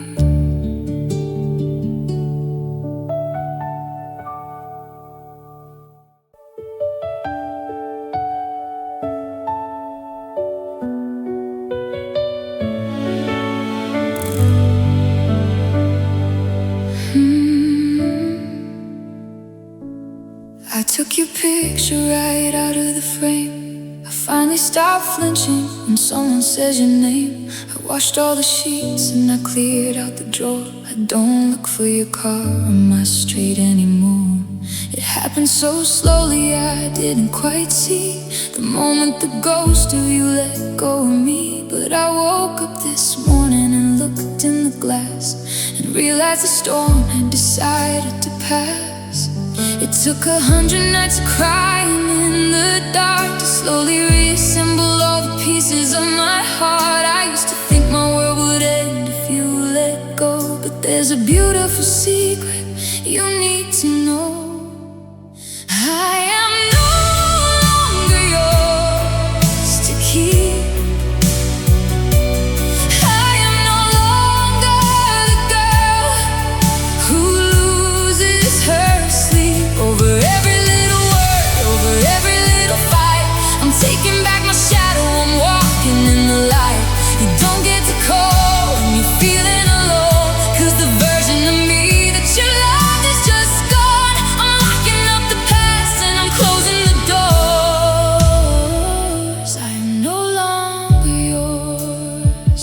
I took your picture right out of the frame. I finally stopped flinching when someone says your name. I washed all the sheets and I cleared out the drawer. I don't look for your car on my street anymore. It happened so slowly I didn't quite see the moment the ghost of you let go of me. But I woke up this morning and looked in the glass and realized the storm had decided to pass. It took 100 nights of crying in the dark to slowly reassemble all the pieces of my heart. I used to think my world would end if you let go, but there's a beautiful secret you need to know. I am no longer yours to keep. I am no longer the girl who loses her sleep over every little word, over every little fight. I'm taking back my shadow, I'm walking in the light. You don't get to call when you're feeling alone, 'cause the version of me that you loved is just gone. I'm locking up the past and I'm closing the doors. I am no longer yours.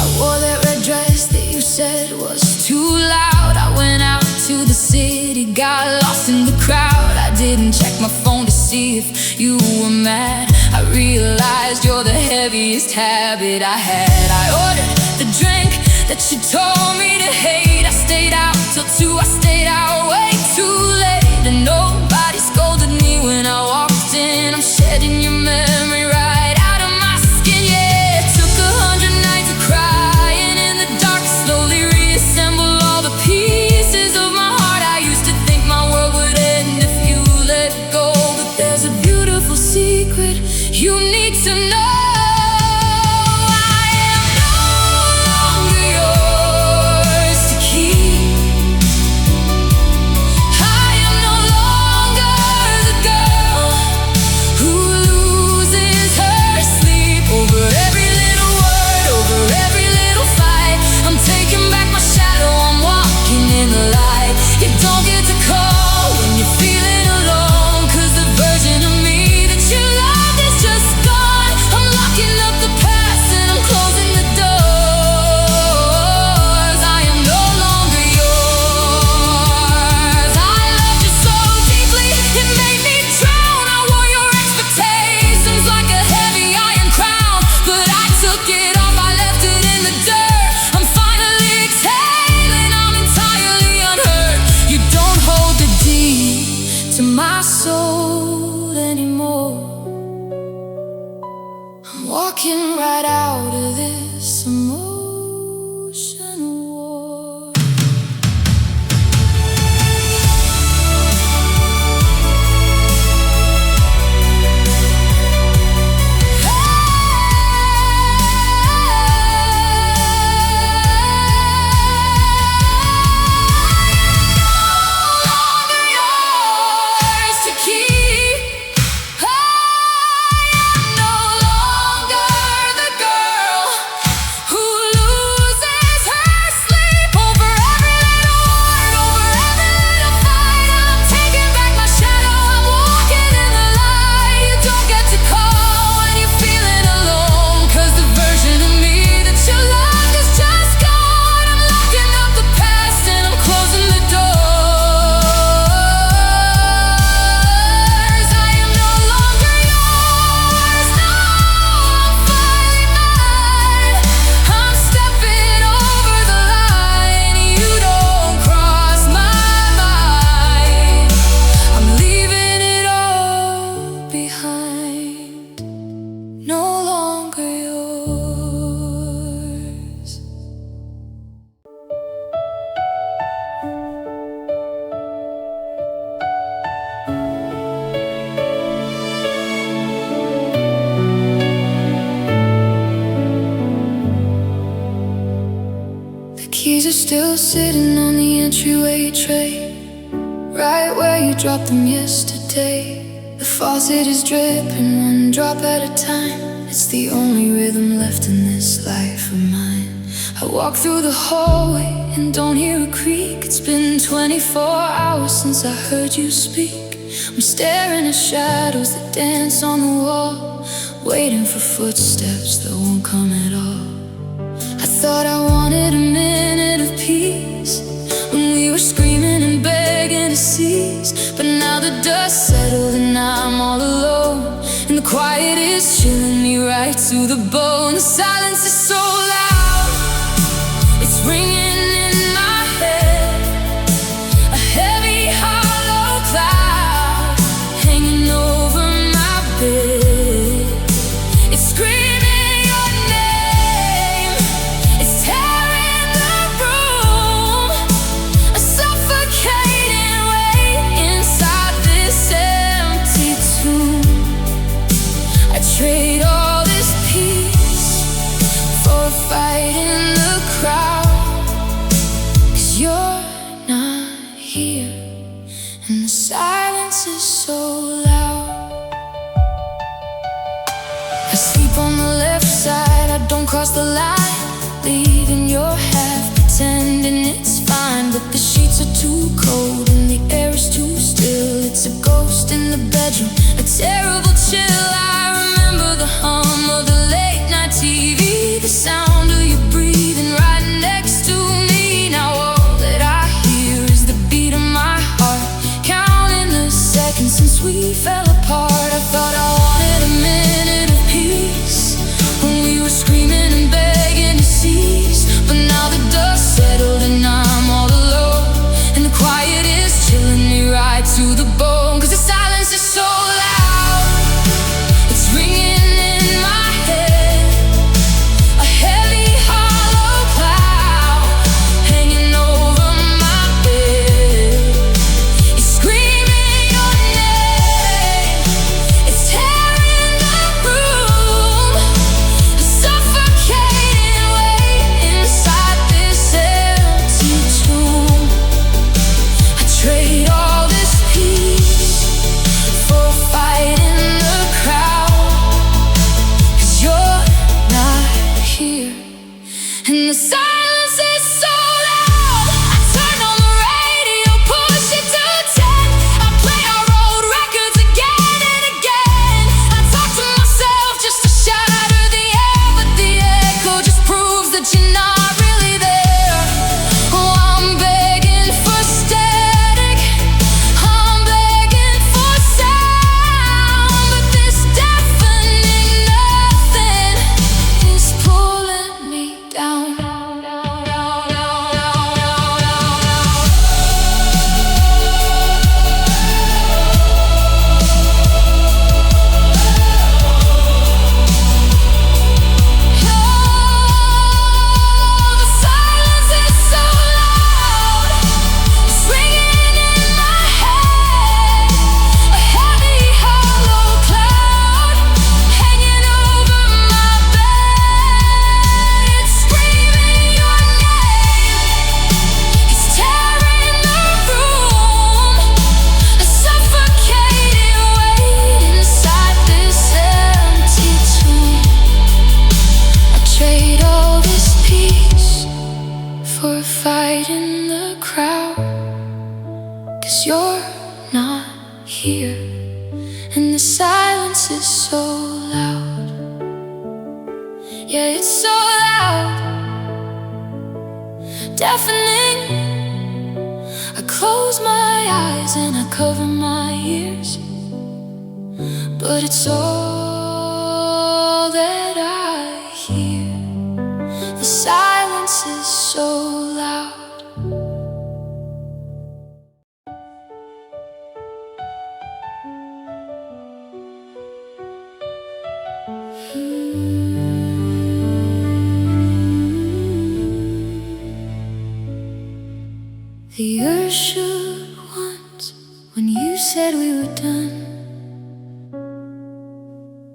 I wore that red dress that you said was too loud. I went out to the city, got lost in the crowd. I didn't check my phone to see if you were mad. I realized you're the heaviest habit I had. I ordered the drink that you told me to hate. I stayed out till 2, I stayed out way too late. And nobody scolded me when I walked in. I'm shedding your memory right out of my skin, yeah. It took 100 nights of crying in the dark to slowly reassemble all the pieces of my heart. I used to think my world would end if you let go, but there's a beautiful secret you need to know. I am no longer yours to keep. I am no longer the girl who loses keys are still sitting on the entryway tray, right where you dropped them yesterday. The faucet is dripping one drop at a time. It's the only rhythm left in this life of mine. I walk through the hallway and don't hear a creak. It's been 24 hours since I heard you speak. I'm staring at shadows that dance on the wall, waiting for footsteps that won't come at all. I thought I wanted a minute of peace when we were screaming and begging to cease. But now the dust settled and I'm all alone, and the quiet is chilling me right to the bone. The silence is so loud, it's ringing in my head, a heavy hollow cloud hanging over my bed. It's screaming your name, it's tearing the room, a suffocating weight inside this empty tomb. I trade all this peace for a fight in the crowd, 'cause you're not here, and the silence is so loud. I sleep on the left side, I don't cross the line, leaving your half, pretending it's fine. But the sheets are too cold and the air is too still. It's a ghost in the bedroom, a terrible chill. I remember the hum of the late night TV, the sound of you breathing right next to me. Now all that I hear is the beat of my heart, counting the seconds since we fell apart. I thought I wanted a minute of peace when we were screaming and begging to cease. But now the dust settled and I'm all alone, and the quiet is chilling me right to the bone. 'Cause the silence is so loud, it's ringing in my head, a heavy hollow cloud hanging over my bed. It's screaming your name, it's tearing the room, a suffocating weight inside this empty tomb. I trade all this peace for a fight in the crowd, 'cause you're not here, and the silence is so loud. I turn on the radio, push it to 10. I play our old records again and again. I talk to myself just to shout out of the air, but the echo just proves that you're not really there. Oh, I'm begging for static, I'm begging for sound, but this deafening nothing is pulling me down. The silence is so loud, it's ringing in my head, a heavy hollow cloud hanging over my bed. It's screaming your name, it's tearing the room, a suffocating weight inside this empty tomb. I trade all this peace for a fight in the crowd, 'cause you're not here, and the silence is so loud. Yeah, it's so loud, deafening. I close my eyes and I cover my ears, but it's all that I hear. The silence is so loud. The earth shook once when you said we were done,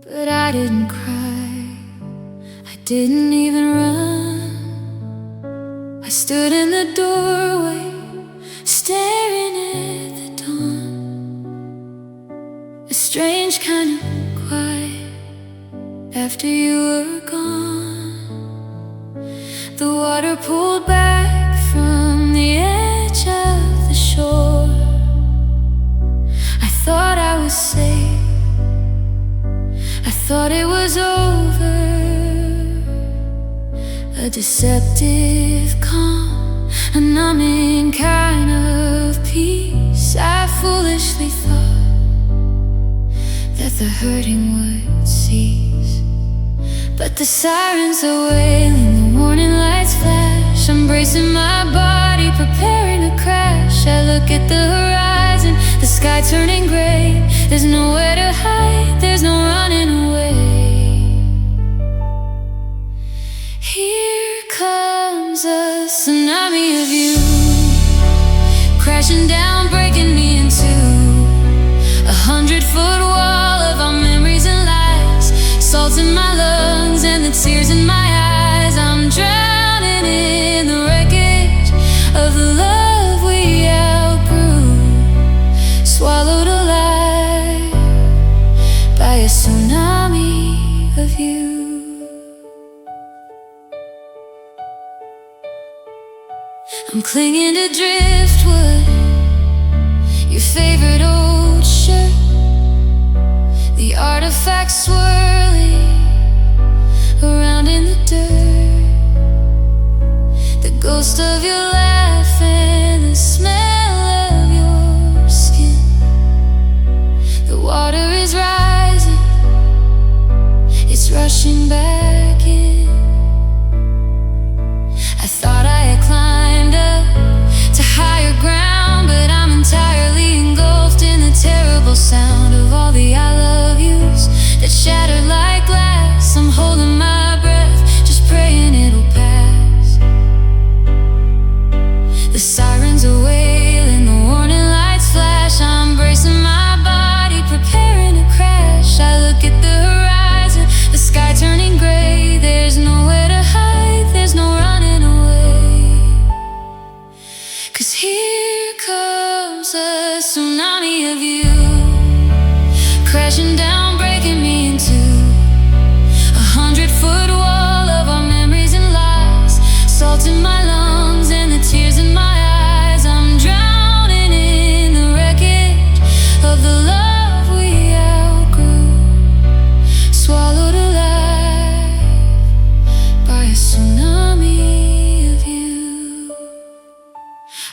but I didn't cry, I didn't even run. I stood in the doorway, staring at the dawn. A strange kind of quiet after you were gone. The water pulled back from the edge of the shore. I thought I was safe, I thought it was over. A deceptive calm, a numbing kind of peace. I foolishly thought that the hurting would cease. But the sirens are wailing, the warning lights flash. I'm bracing my body, preparing to crash. I look at the horizon, the sky turning gray. There's nowhere to hide, there's no running away. Here comes a tsunami of you, crashing down, breaking me in two. 100-foot wall of our memories and lies, salt in my lungs and the tears in my eyes. I'm drowning in the wreckage of the love we outgrew, swallowed alive by a tsunami of you. I'm clinging to driftwood, your favorite old shirt, the artifacts swirling around in the dirt. The ghost of your laugh and the smell of your skin. The water is rising, it's rushing back in. I thought I had climbed up to higher ground, but I'm entirely engulfed in the terrible sound of all the I love yous that shattered like glass. I'm holding my breath, just praying it'll pass. The sirens are wailing, the warning lights flash. I'm bracing my body, preparing to crash. I look at the horizon, the sky turning gray. There's nowhere to hide, there's no running away. 'Cause here comes a tsunami of you, crashing down, breaking me in two. 100-foot wall of our memories and lies, salt in my lungs and the tears in my eyes. I'm drowning in the wreckage of the love we outgrew, swallowed alive by a tsunami of you.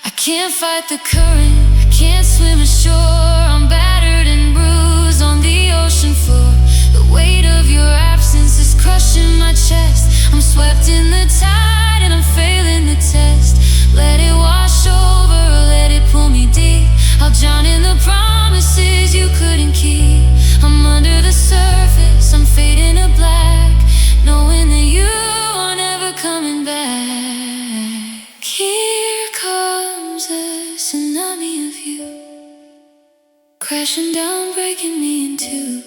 I can't fight the current, I can't swim ashore. I'm battered and bruised on the ocean floor. The weight of your absence is crushing my chest. I'm swept in the tide and I'm failing the test. Let it wash over, let it pull me deep. I'll drown in the promises you couldn't keep. I'm under the surface, I'm fading to black, knowing that you are never coming back. Here comes a tsunami of you, crashing down, breaking me in two.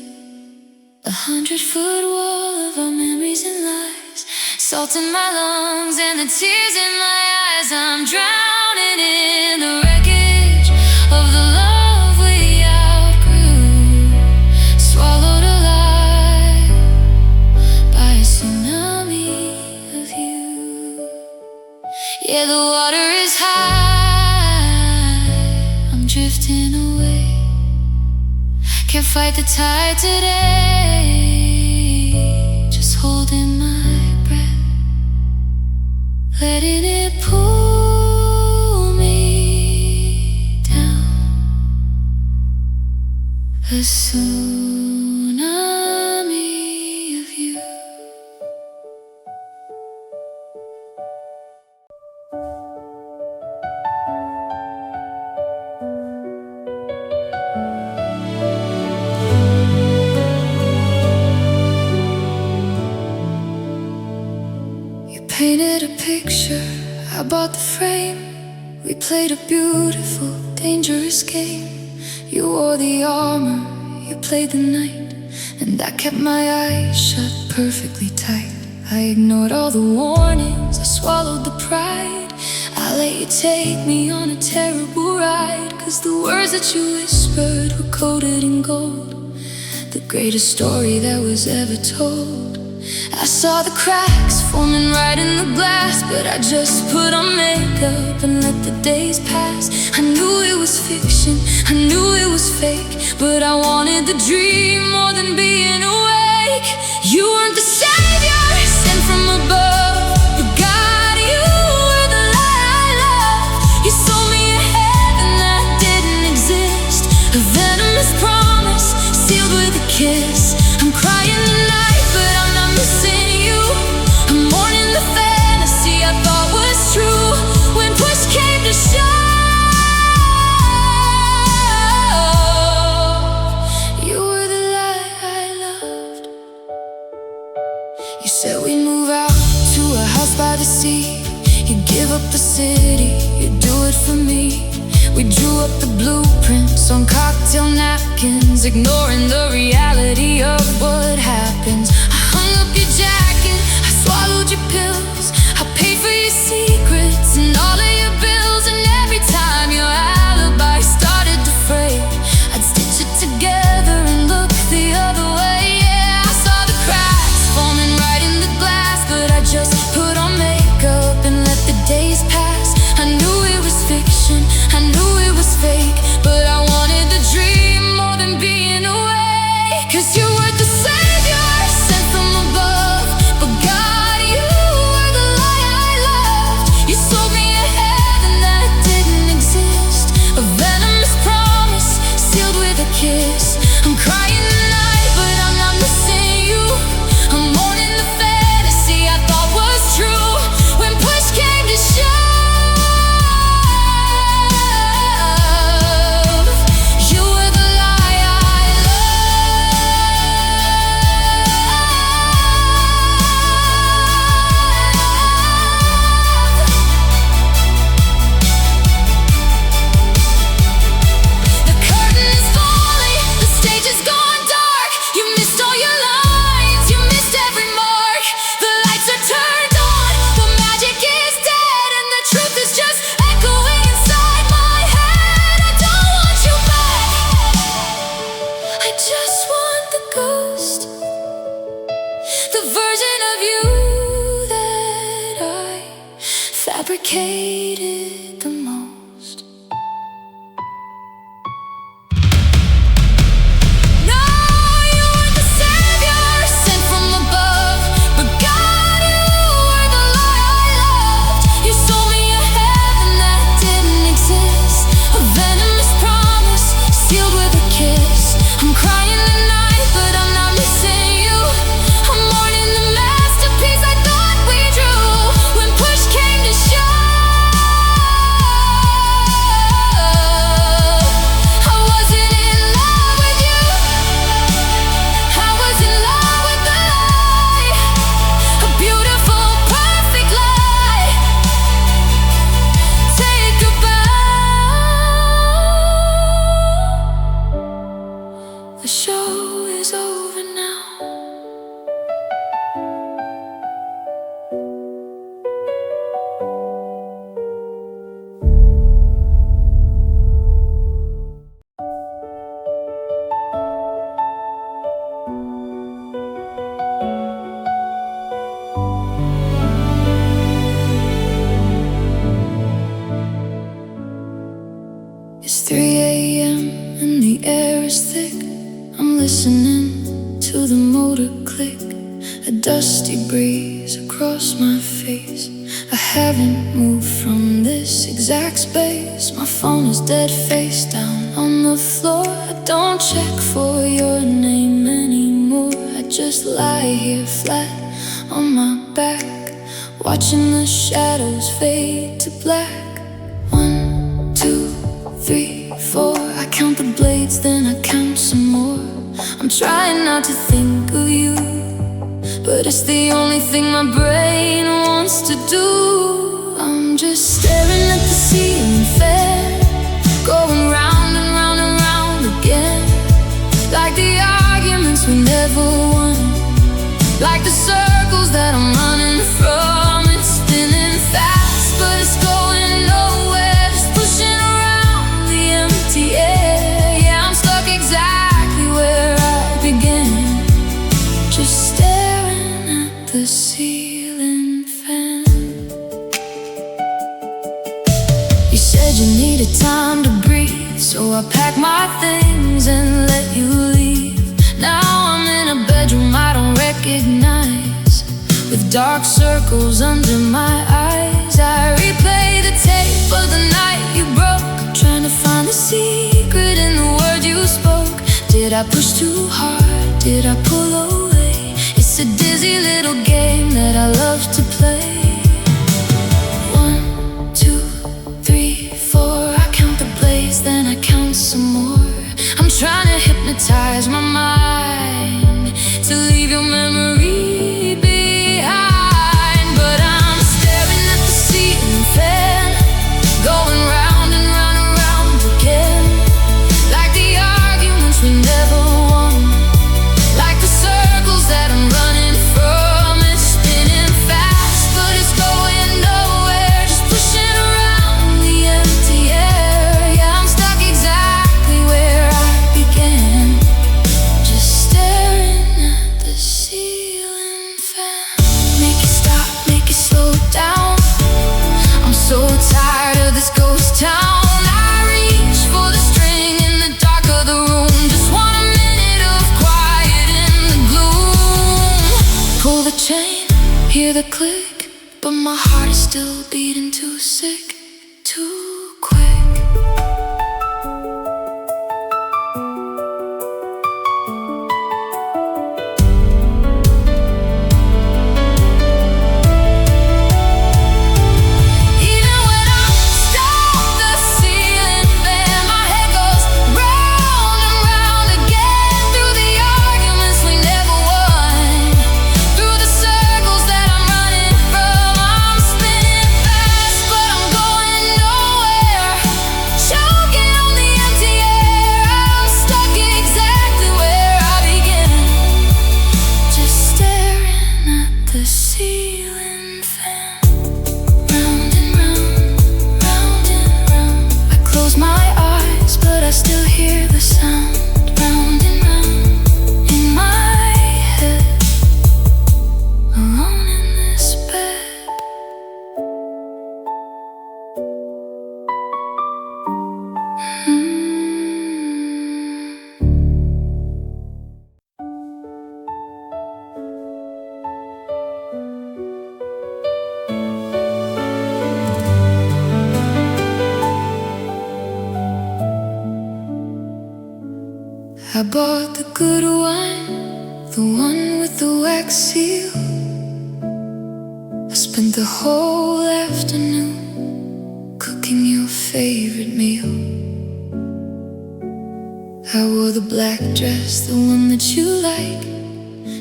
100-foot wall of our memories and lies, salt in my lungs and the tears in my eyes. I'm drowning in the wreckage of the love we outgrew, swallowed alive by a tsunami of you. Yeah, the water is high, I'm drifting away. Can't fight the tide today, just holding my breath, letting it pull me down. A tsunami of you. Painted a picture, I bought the frame. We played a beautiful, dangerous game. You wore the armor, you played the night, and I kept my eyes shut perfectly tight. I ignored all the warnings, I swallowed the pride. I let you take me on a terrible ride, 'cause the words that you whispered were coated in gold, the greatest story that was ever told. I saw the cracks forming right in the glass, but I just put on makeup and let the days pass. I knew it was fiction, I knew it was fake, but I wanted the dream more than being awake. You weren't the savior sent from above, but God, you were the lie I loved. You sold me a heaven that didn't exist, a venomous promise sealed with a kiss. I'm crying tonight, but I'm not missing you. I'm mourning the fantasy I thought was true. When push came to shove, you were the lie I loved. You said we'd move out to a house by the sea. You'd give up the city, you'd do it for me. We drew up the blueprints on cocktail napkins, ignoring the reality of what happens. I hung up your jacket, I swallowed your pills, I paid for your secrets and all of your bills. And every time your alibi started to fray, I'd stitch it together and look the other way. Yeah, I saw the cracks forming right in the glass, but I just put on makeup and let the days pass. I knew it was fiction, I knew it was fake, but I wanted the dream more than being awake. 'Cause you were the savior sent from above, but God, you were the lie I loved. You sold me a heaven that didn't exist, a venomous promise sealed with a kiss. I'm crying tonight, but I'm not missing you. I'm mourning the fantasy I thought was true. When push came to shove, you were the lie I loved. The curtain is falling, the stage is gone dark. You missed all your lines, you missed every mark. The lights are turned on, the magic is dead, and the truth is just echoing inside my head. I don't want you back, I just want the ghost, the version of you that I fabricated the most. No, you were the savior sent from above, but God, you were the lie I loved. You sold me a heaven that didn't exist, a venomous promise sealed with a kiss. I'm crying tonight, but I'm not missing you. I'm mourning the masterpiece I thought we drew. When push came to shove, I wasn't in love with you, I was in love with the lie, a beautiful, perfect lie. Take a bow. The show is over now. It's 3 a.m. and the air is thick. I'm listening to the motor click, a dusty breeze across my face. I haven't moved from this exact space. My phone is dead face down on the floor. I don't check for your name anymore. I just lie here flat on my back, watching the shadows fade to black. 1, 2, 3, 4. I count the blades, then I count some more. I'm trying not to think of you, but it's the only thing my brain wants to do. I'm just staring at the ceiling fan, going round and round and round again, like the arguments we never won, like the circles that I'm running said you needed time to breathe, so I packed my things and let you leave. Now I'm in a bedroom I don't recognize, with dark circles under my eyes. I replay the tape of the night you broke, trying to find the secret in the word you spoke. Did I push too hard? Did I pull away? It's a dizzy little game that I love to play. 1, 2, 3, 4. I count the blades, then I count some more. I'm trying to hypnotize my mind to leave your memory behind. But I'm staring at the ceiling fan, going round and round and round again, like the arguments we never won, like the circles that I'm running from. It's spinning fast, but it's going nowhere, just pushing around the empty air. Yeah, I'm stuck exactly where I began, just staring at the ceiling fan. Make it stop, make it slow down. I'm so tired of this ghost town. I reach for the string in the dark of the room, just want a minute of quiet in the gloom. Pull the chain, hear the click, but my heart is still beating too sick, too quick. Even when I'm stuck, the ceiling fan, my head goes round and round again, through the arguments we never won, through the circles that I'm running from. I'm spinning fast, but I'm going nowhere, choking on the empty air. I'm stuck exactly where I began, just staring at the ceiling fan. Round and round, round and round. I close my eyes, but I still hear the sound. Round and round in my head, alone in this bed. I bought the good wine, the one with the wax seal. I spent the whole afternoon cooking your favorite meal. I wore the black dress, the one that you like,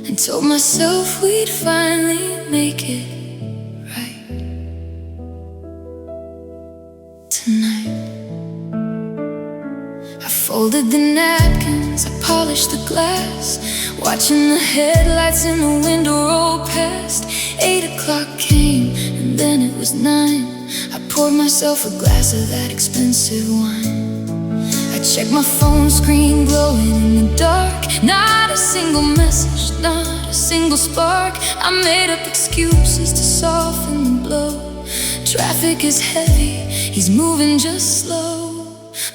and told myself we'd finally make it right tonight. I folded the napkins, I polished the glass, watching the headlights in the window roll past. 8 o'clock came, and then it was 9. I poured myself a glass of that expensive wine. I checked my phone screen glowing in the dark. Not a single message, not a single spark. I made up excuses to soften the blow. Traffic is heavy, he's moving just slow.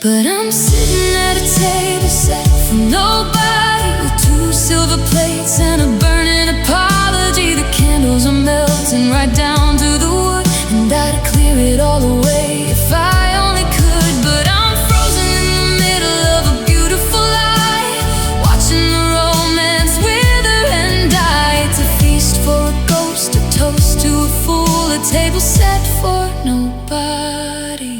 But I'm sitting at a table set for nobody, with 2 silver plates and a burning apology. The candles are melting right down to the wood, and I'd clear it all away if I only could. But I'm frozen in the middle of a beautiful lie, watching the romance wither and die. It's a feast for a ghost, a toast to a fool, a table set for nobody,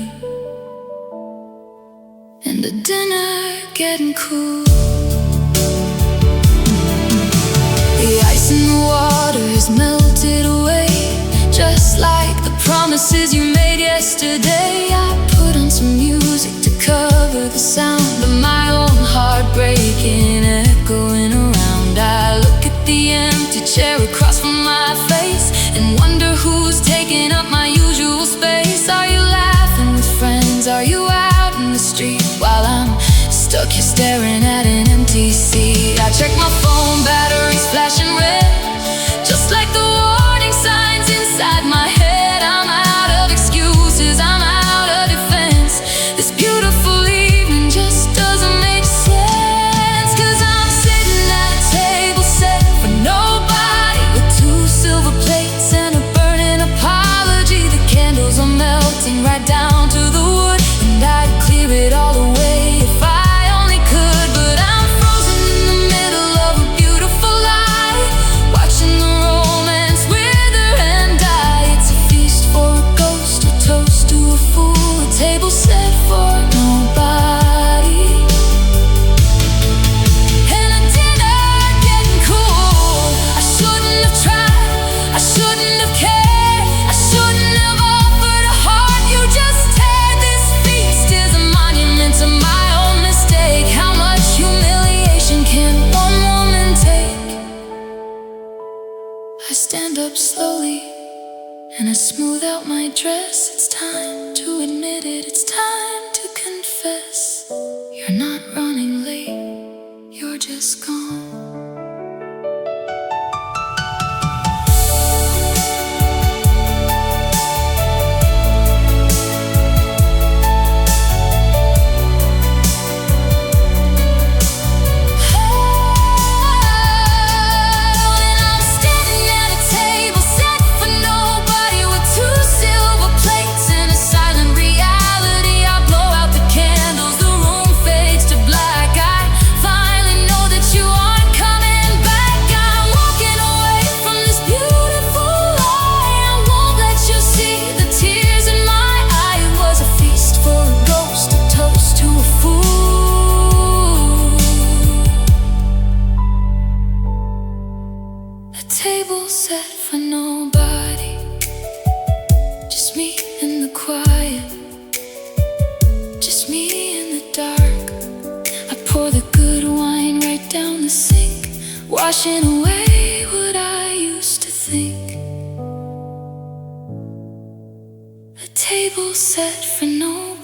and the dinner getting cool. The ice in the water has melted away, just like the promises you made yesterday. I put on some music to cover the sound of my own heart breaking, echoing around. I look at the empty chair across from my face and wonder who's taking up my usual space. Are you laughing with friends? Are you out in the street while I'm stuck here staring at an empty seat? I check my phone, batteries flashing red, just like the warning signs inside my head. I'm out of excuses, I'm out of defense. smooth out my dress. It's time to admit it, it's time to confess. You're not running late, you're just gone. Table set for nobody, just me in the quiet, just me in the dark. I pour the good wine right down the sink, washing away what I used to think. A table set for nobody.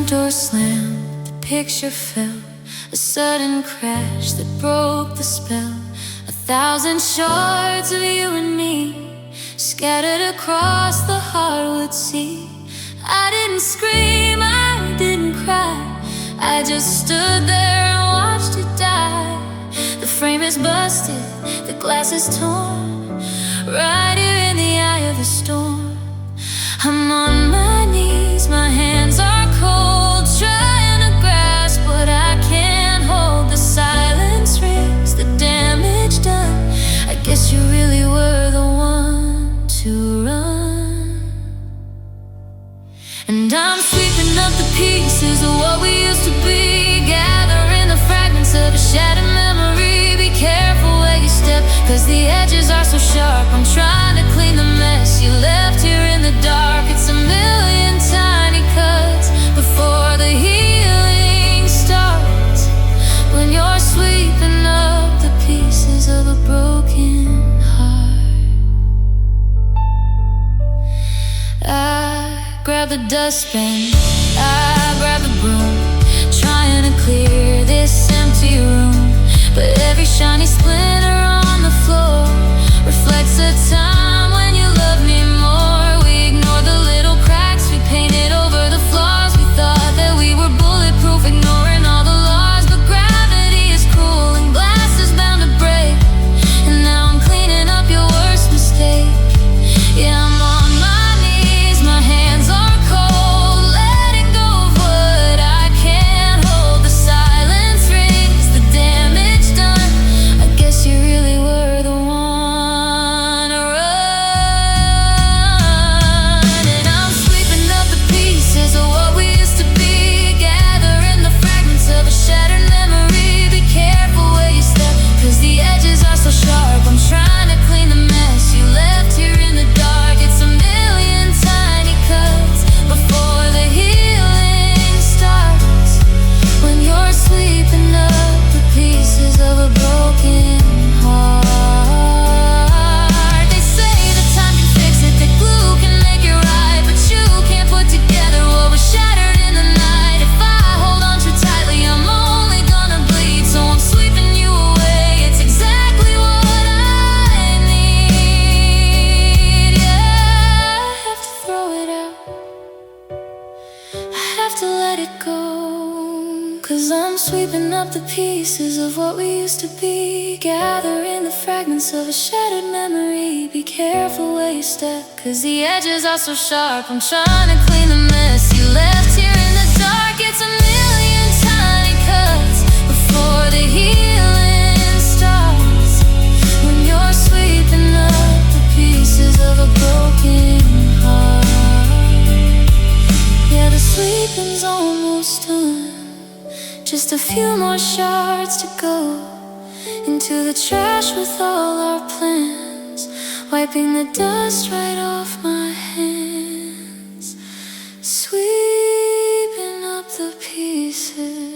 Door slammed, the picture fell, a sudden crash that broke the spell. 1,000 shards of you and me scattered across the hardwood sea. I didn't scream, I didn't cry, I just stood there and watched it die. The frame is busted, the glass is torn, right here in the eye of the storm. I'm on my knees, my hands are cold, trying to grasp what I can't hold. The silence rings, the damage done. I guess you really were the one to run. And I'm sweeping up the pieces of what we used to be, gathering the fragments of a shattered memory. Be careful where you step, cause the edges are so sharp. I'm trying to clean the mess you left here in the dark. It's a million tiny cuts before the healing starts. When you're sweeping up the pieces of a broken heart. I grab the dustbin, I grab the broom, trying to clear this empty room. But every shiny splinter on the floor reflects the time when you loved me more. We ignore the little cracks, we painted over the flaws. We thought that we were bulletproof, ignoring all the laws. But gravity is cruel and glass is bound to break. And now I'm cleaning up your worst mistake. Yeah, I'm on my knees, my hands are cold, letting go of what I can't hold. The silence rings, the damage done. I guess you really were the one to run. And I'm sweeping up the pieces of what we used to be, gathering the fragments of a shattered memory. Be careful where you step, cause the edges are so sharp. I'm trying to clean the mess you left here in the dark. It's a million tiny cuts before the healing starts. When you're sweeping up the pieces of a broken heart. They say that time can fix it, that glue can make it right, but you can't put together what was shattered in the night. If I hold on too tightly, I'm only gonna bleed. So I'm sweeping you away, it's exactly what I need. Yeah, I have to throw it out, I have to let it go. Cause I'm sweeping up the pieces of what we used to be, gathering the fragments of a shattered memory. Be careful where you step, cause the edges are so sharp. I'm trying to clean the mess you left here in the dark. It's a million tiny cuts before the healing starts. When you're sweeping up the pieces of a broken heart. Yeah, the sleeping's almost done, just a few more shards to go into the trash with all our plans, wiping the dust right off my hands, sweeping up the pieces.